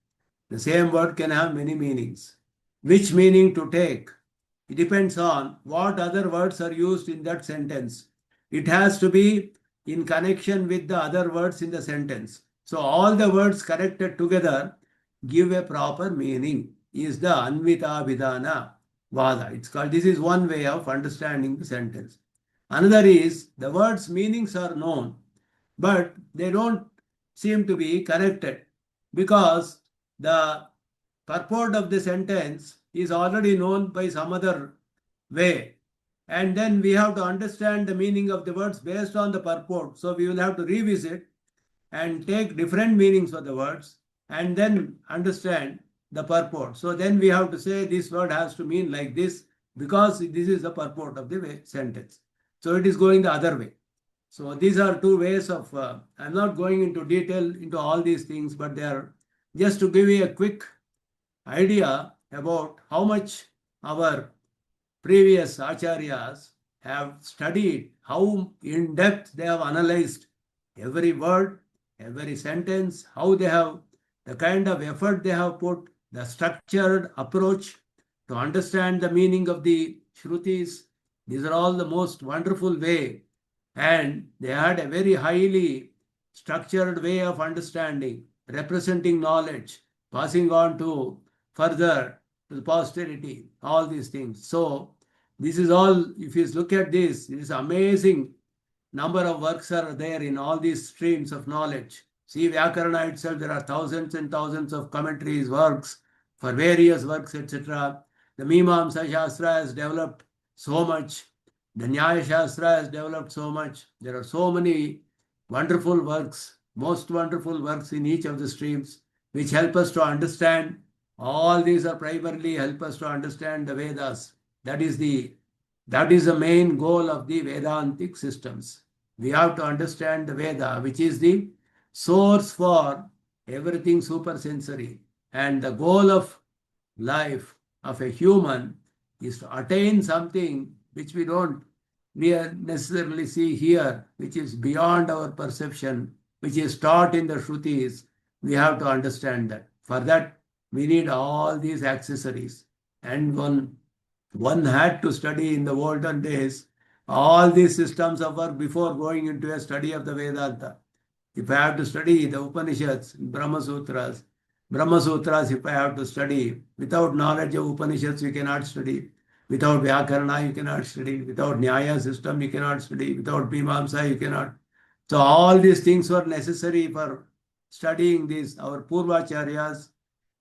The same word can have many meanings. Which meaning to take? It depends on what other words are used in that sentence. It has to be in connection with the other words in the sentence. So all the words connected together give a proper meaning. Is the Anvita Vidana Vada. It's called. This is one way of understanding the sentence. Another is the words' meanings are known, but they don't seem to be connected because the purport of the sentence is already known by some other way. And then we have to understand the meaning of the words based on the purport. So we will have to revisit and take different meanings for the words and then understand the purport. So then we have to say this word has to mean like this because this is the purport of the sentence. So it is going the other way. So these are two ways of, I'm not going into detail into all these things, but they are just to give you a quick idea about how much our previous acharyas have studied, how in depth they have analyzed every word, every sentence, how they have, the kind of effort they have put, the structured approach to understand the meaning of the Shrutis. These are all the most wonderful way. And they had a very highly structured way of understanding, representing knowledge, passing on to further to the posterity, all these things. So this is all, if you look at this, it is amazing number of works are there in all these streams of knowledge. See, Vyakarana itself, there are thousands and thousands of commentaries, works for various works, etc. The Mimamsa Shastra has developed so much. The Nyaya Shastra has developed so much. There are so many wonderful works, most wonderful works in each of the streams, which help us to understand. All these are primarily help us to understand the Vedas. That is the main goal of the Vedantic systems. We have to understand the Veda, which is the source for everything supersensory. And the goal of life of a human is to attain something which we don't necessarily see here, which is beyond our perception, which is taught in the Shrutis. We have to understand that. For that, we need all these accessories. And one had to study in the olden days all these systems of work before going into a study of the Vedanta. If I have to study the Upanishads, Brahma Sutras, if I have to study, without knowledge of Upanishads, you cannot study. Without Vyakarana, you cannot study. Without Nyaya system, you cannot study. Without Mimamsa, you cannot. So all these things were necessary for studying this. Our Purvacharyas,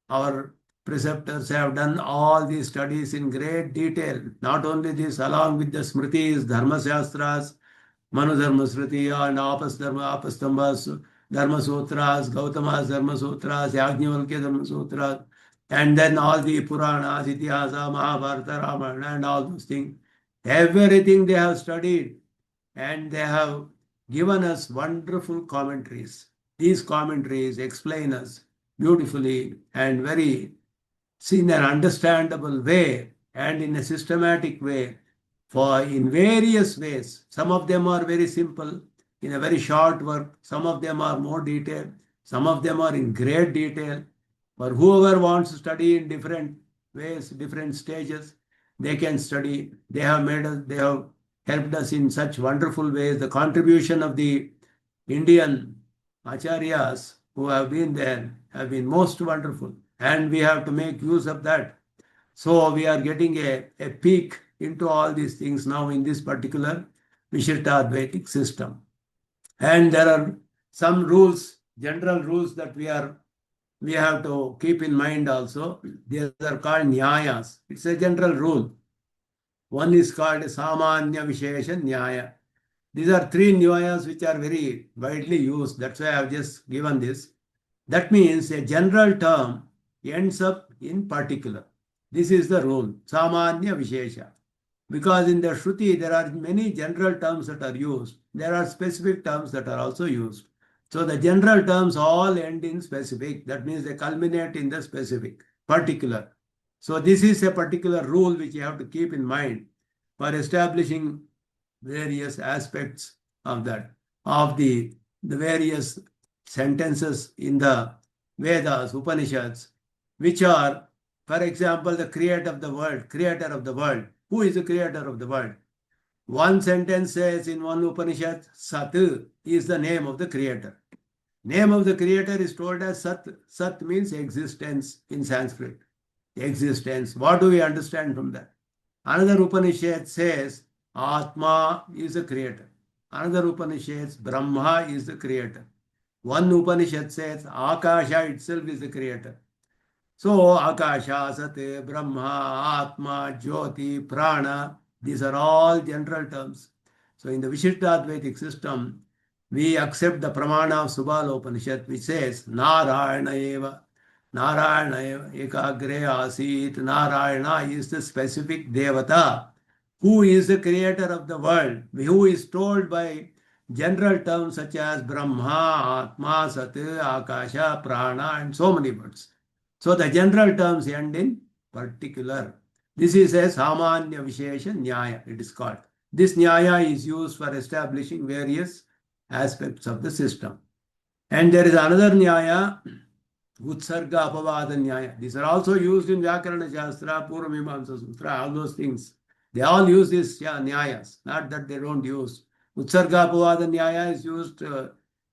our preceptors have done all these studies in great detail. Not only this, along with the Smritis, Dharma Shastras, Manu Dharma Smriti, and Apastambas, Dharma Sutras, Gautama's Dharma Sutras, Yajnavalkya Dharma Sutras, and then all the Puranas, Itihasa, Mahabharata, Ramayana, and all those things. Everything they have studied, and they have given us wonderful commentaries. These commentaries explain us beautifully and very in an understandable way and in a systematic way, for in various ways. Some of them are very simple in a very short work, some of them are more detailed, some of them are in great detail. For whoever wants to study in different ways, different stages, they can study. They have helped us in such wonderful ways. The contribution of the Indian acharyas who have been there have been most wonderful, and we have to make use of that. So we are getting a peek into all these things now in this particular Vishistadvaitic system. And there are some rules, general rules that we have to keep in mind also. These are called Nyayas. It's a general rule. One is called Samanya Vishesha Nyaya. These are three Nyayas which are very widely used. That's why I have just given this. That means a general term ends up in particular. This is the rule, Samanya Vishesha. Because in the Shruti, there are many general terms that are used. There are specific terms that are also used. So the general terms all end in specific. That means they culminate in the specific, particular. So this is a particular rule which you have to keep in mind for establishing various aspects of that, of the various sentences in the Vedas, Upanishads, which are, for example, the creator of the world. Who is the creator of the world? One sentence says in one Upanishad, Sat is the name of the creator. Name of the creator is told as Sat. Sat means existence in Sanskrit. Existence. What do we understand from that? Another Upanishad says Atma is the creator. Another Upanishad says Brahma is the creator. One Upanishad says Akasha itself is the creator. So Akasha, Sat, Brahma, Atma, Jyoti, Prana, these are all general terms. So in the Vishistadvaitic system, we accept the pramana of Subala Upanishad, which says Narayana eva, Narayana eva, Ekagre asit. Narayana is the specific Devata who is the creator of the world, who is told by general terms such as Brahma, Atma, Sat, Akasha, Prana, and so many words. So the general terms end in particular. This is a Samanya Vishesha Nyaya, it is called. This Nyaya is used for establishing various aspects of the system. And there is another Nyaya, Utsarga Apavada Nyaya. These are also used in Vyakarana Shastra, Purvamimamsa Sutra, all those things. They all use these Nyayas, not that they don't use. Utsarga Apavada Nyaya is used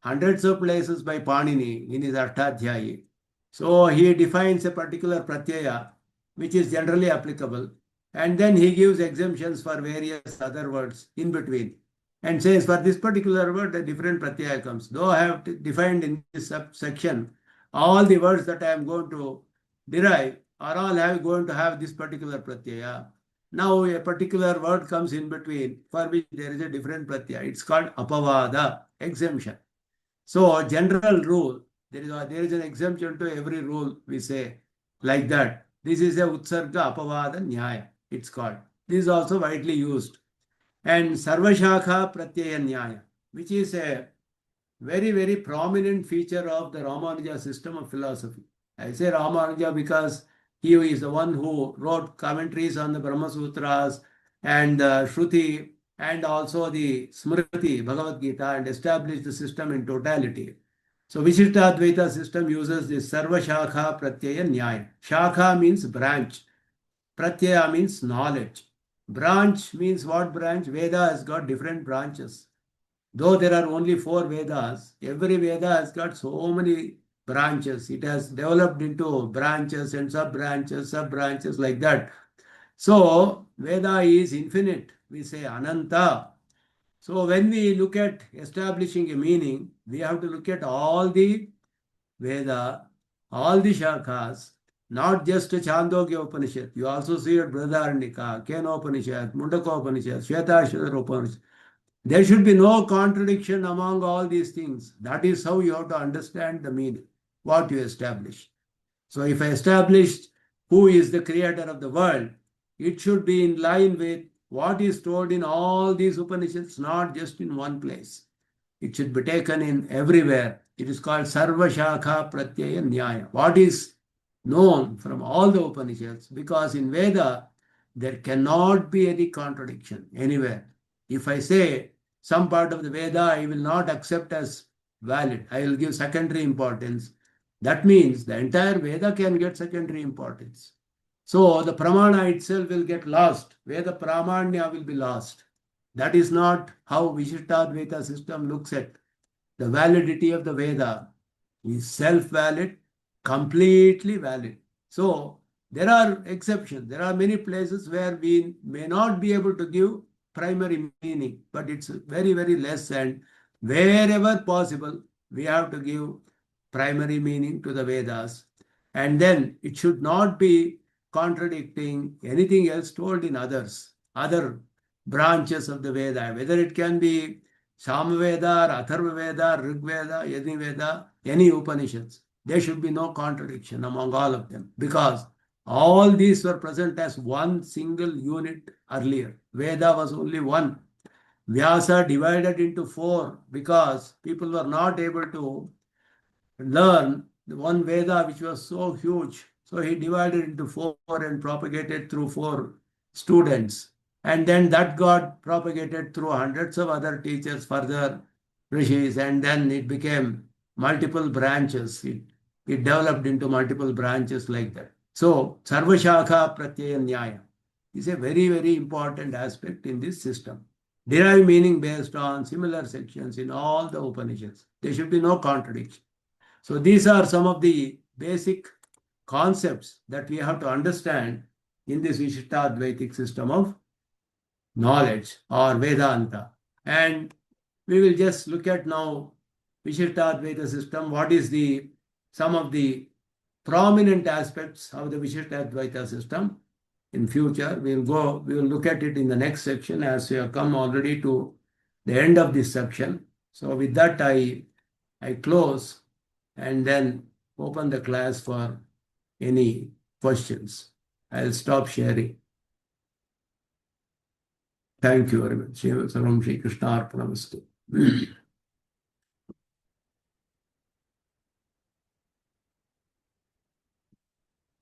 hundreds of places by Panini in his Ashtadhyayi. So he defines a particular pratyaya which is generally applicable, and then he gives exemptions for various other words in between and says for this particular word a different pratyaya comes. Though I have defined in this subsection all the words that I am going to derive are all going to have this particular pratyaya. Now a particular word comes in between for which there is a different pratyaya. It's called apavada, exemption. So general rule, there is an exemption to every rule, we say like that. This is a Utsarga Apavada Nyaya, it's called. This is also widely used. And Sarvashakha Pratyaya Nyaya, which is a very, very prominent feature of the Ramanuja system of philosophy. I say Ramanuja because he is the one who wrote commentaries on the Brahma Sutras and Shruti and also the Smriti, Bhagavad Gita, and established the system in totality. So Vishistadvaita system uses the Sarva Shakha Pratyaya Nyaya. Shakha means branch. Pratyaya means knowledge. Branch means what branch? Veda has got different branches. Though there are only 4 Vedas, every Veda has got so many branches. It has developed into branches and sub-branches like that. So Veda is infinite. We say Ananta. So when we look at establishing a meaning, we have to look at all the Veda, all the Shakhas, not just Chandogya Upanishad. You also see it Brihadaranyaka, Kenopanishad, Mundakopanishad, Shvetashvatara Upanishad. There should be no contradiction among all these things. That is how you have to understand the meaning, what you establish. So if I established who is the creator of the world, it should be in line with what is told in all these Upanishads, not just in one place. It should be taken in everywhere. It is called Sarva Shakha Pratyaya Nyaya. What is known from all the Upanishads, because in Veda, there cannot be any contradiction anywhere. If I say some part of the Veda I will not accept as valid, I will give secondary importance, that means the entire Veda can get secondary importance. So the Pramana itself will get lost. Veda Pramanya will be lost. That is not how Vishistadvaita system looks at the validity of the Veda. Is self-valid, completely valid. So there are exceptions. There are many places where we may not be able to give primary meaning, but it's very, very less, and wherever possible, we have to give primary meaning to the Vedas. And then it should not be contradicting anything else told in other branches of the Veda, whether it can be Samaveda, or Atharva Veda, Rig Veda, any Veda, any Upanishads. There should be no contradiction among all of them, because all these were present as one single unit earlier. Veda was only one. Vyasa divided into 4 because people were not able to learn the one Veda which was so huge. So he divided into 4 and propagated through 4 students. And then that got propagated through hundreds of other teachers, further rishis, and then it became multiple branches. It developed into multiple branches like that. So, Sarvashakha Pratyaya Nyaya is a very, very important aspect in this system. Derive meaning based on similar sections in all the Upanishads. There should be no contradiction. So, these are some of the basic concepts that we have to understand in this Vishistadvaitic system of knowledge or Vedanta. And we will just look at now Vishistadvaita system. What is some of the prominent aspects of the Vishistadvaita system. In future, we will look at it in the next section, as we have come already to the end of this section. So with that, I close and then open the class for any questions. I'll stop sharing. Thank you very much. Sarvam Shri Krishna Arpanamastu.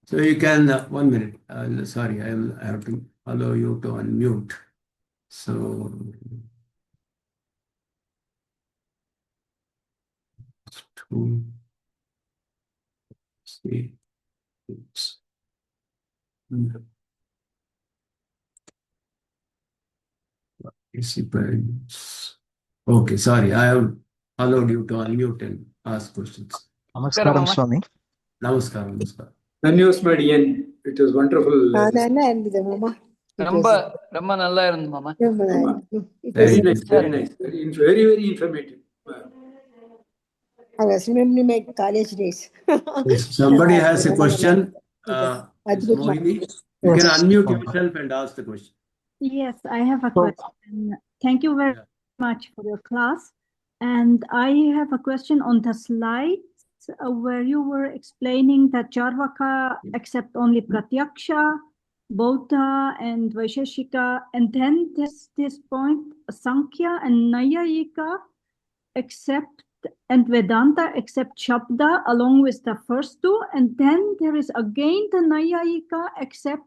So you can, 1 minute. Sorry, I have to allow you to unmute. So, 2, 3, 6. Okay, sorry, I have allowed you to unmute and ask questions. Namaskaram, Swami. Namaskaram, namaskaram. Nanyosmadian. It was wonderful. ரொம்ப நல்லா இருந்து மாமா. Very nice, very nice. Very, very informative. I was remembering my college days. If somebody has a question, Mohini, you can unmute yourself and ask the question. Yes, I have a question. Thank you very much for your class. And I have a question on the slides where you were explaining that Charvaka accept only Pratyaksha, Bauddha, and Vaisheshika. And then this point, Sankhya and Nayayika accept, and Vedanta accept Shabda along with the first two. And then there is again the Nayayika accept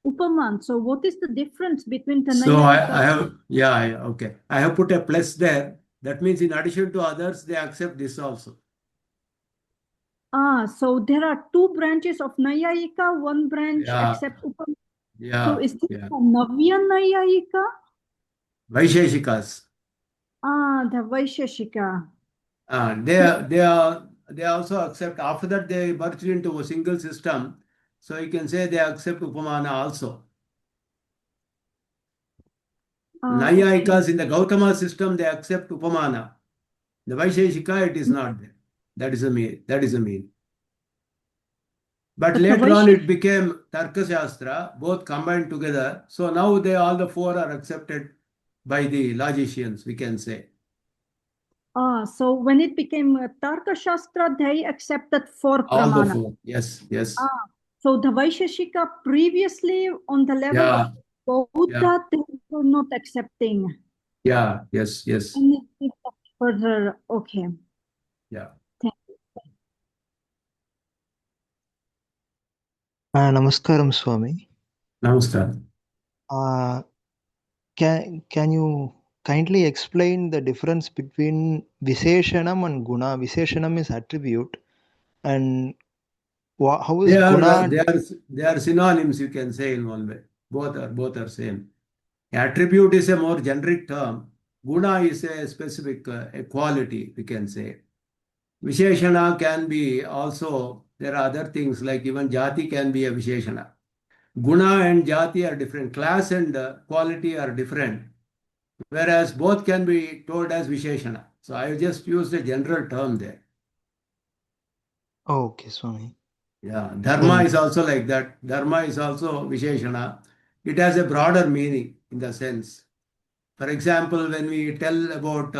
Upaman. So what is the difference between the So Nayayika? okay. I have put a plus there. That means in addition to others, they accept this also. So there are two branches of Nayayika, one branch accept Upaman. So is this a Navya Nayayika? Vaisheshikas. The Vaisheshika. They also accept, after that they merged into a single system. So you can say they accept Upamana also. Nayayikas in the Gautama system, they accept Upamana. The Vaisheshika, it is not there. That is a mean. But later on it became Tarka Shastra, both combined together. So now all the four are accepted by the logicians, we can say. So when it became Tarka Shastra, they accepted four All pramana. the four, yes. So the Vaisheshika previously on the level of Buddha, they were not accepting. Yes. And it further, okay. Yeah. Thank you. Namaskaram, Swami. Namaskaram. Can you kindly explain the difference between Visheshanam and Guna? Visheshanam is attribute, and how is Guna? They are synonyms, you can say in one way. Both are same. Attribute is a more generic term. Guna is a specific a quality, we can say. Visheshana can be also, there are other things like even Jati can be a Visheshana. Guna and Jati are different. Class and quality are different. Whereas both can be told as Visheshana. So I just used a general term there. Okay, Swami. Yeah, Dharma is also like that. Dharma is also Visheshana. It has a broader meaning in the sense. For example, when we tell about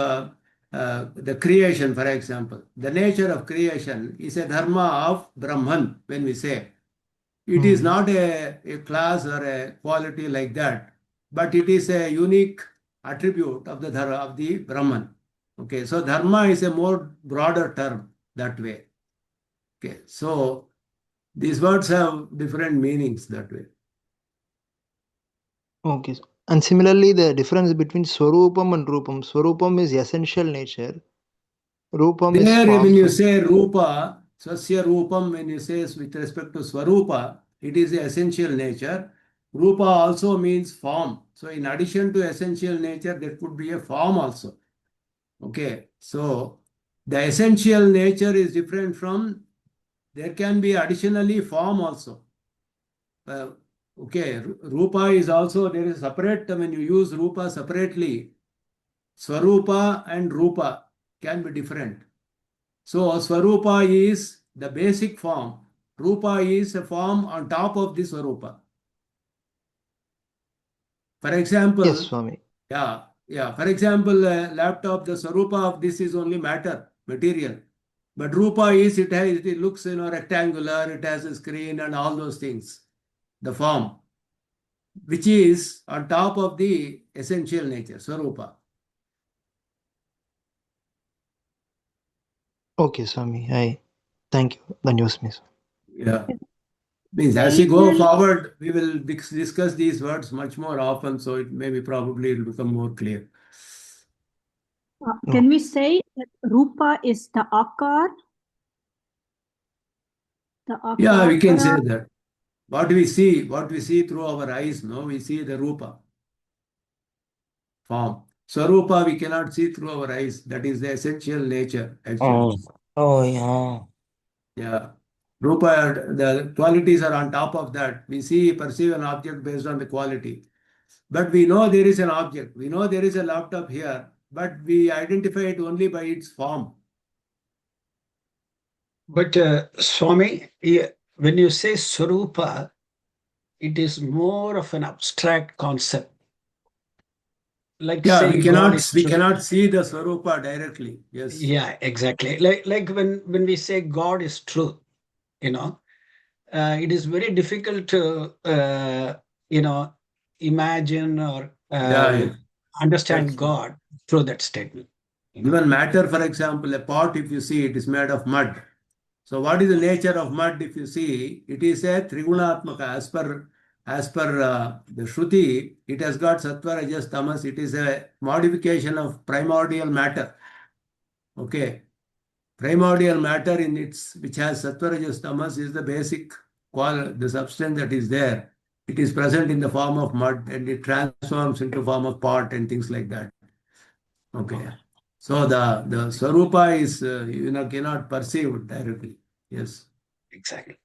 the creation, for example, the nature of creation is a Dharma of Brahman, when we say. It is not a class or a quality like that, but it is a unique attribute of the Brahman. Okay, so Dharma is a more broader term that way. Okay, so these words have different meanings that way. Okay. And similarly, the difference between Swarupam and Rupam. Swarupam is essential nature. Rupam is form. When you say Rupa, Swasya Rupam, when you say with respect to Swarupa, it is the essential nature. Rupa also means form. So in addition to essential nature, there could be a form also. Okay, so the essential nature is different from, there can be additionally form also. Okay, Rupa is also, there is separate, when you use Rupa separately, Swarupa and Rupa can be different. So Swarupa is the basic form Rupa is a form on top of the Swarupa. For example, Yes, Swami. For example, laptop, the Swarupa of this is only matter, material. But Rupa is, it looks, rectangular, it has a screen and all those things. The form, which is on top of the essential nature, Swarupa. Okay, Swami. Thank you. The news, miss. Yeah. Means as we go forward, we will discuss these words much more often, so it probably will become more clear. Can we say that Rupa is the Akar? Yeah, we can say that. What we see through our eyes, no, we see the Rupa form. Swarupa we cannot see through our eyes. That is the essential nature, actually. Yeah. Yeah. Rupa, the qualities are on top of that. We perceive an object based on the quality. But we know there is an object. We know there is a laptop here, but we identify it only by its form. But Swami, when you say Swarupa, it is more of an abstract concept. Like Yeah, saying we cannot see the Swarupa directly. Yes. Yeah, exactly. Like when we say God is truth, it is very difficult to imagine or understand That's God through that statement. Even matter, for example, a pot, if you see, it is made of mud. So what is the nature of mud? If you see, it is a trigunatmaka. As per the Shruti, it has got sattva, rajas, tamas. It is a modification of primordial matter. Okay. Primordial matter which has sattva, rajas, tamas is the basic the substance that is there. It is present in the form of mud and it transforms into form of pot and things like that. Okay. So the Swarupa is, cannot perceive directly. Yes. Exactly.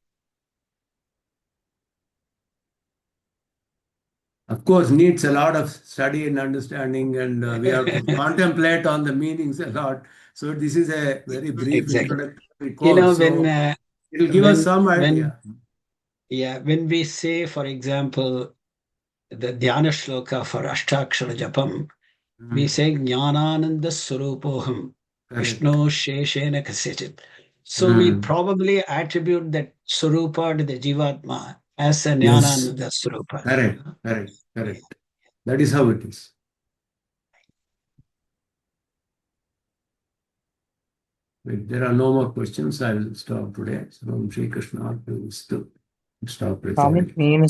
Of course, needs a lot of study and understanding, and we have to contemplate on the meanings a lot. So this is a very brief introductory course. So it will give us some idea. When we say, for example, the Dhyana Shloka for Ashtakshara Japam, we say Jnanananda Swarupoham, Vishnu Sheshena Kasechit. So we probably attribute that Swarupa to the Jivatma as a Jnanananda Swarupa. Correct. That is how it is. If there are no more questions, I will stop today. So Sri Krishna will stop recording.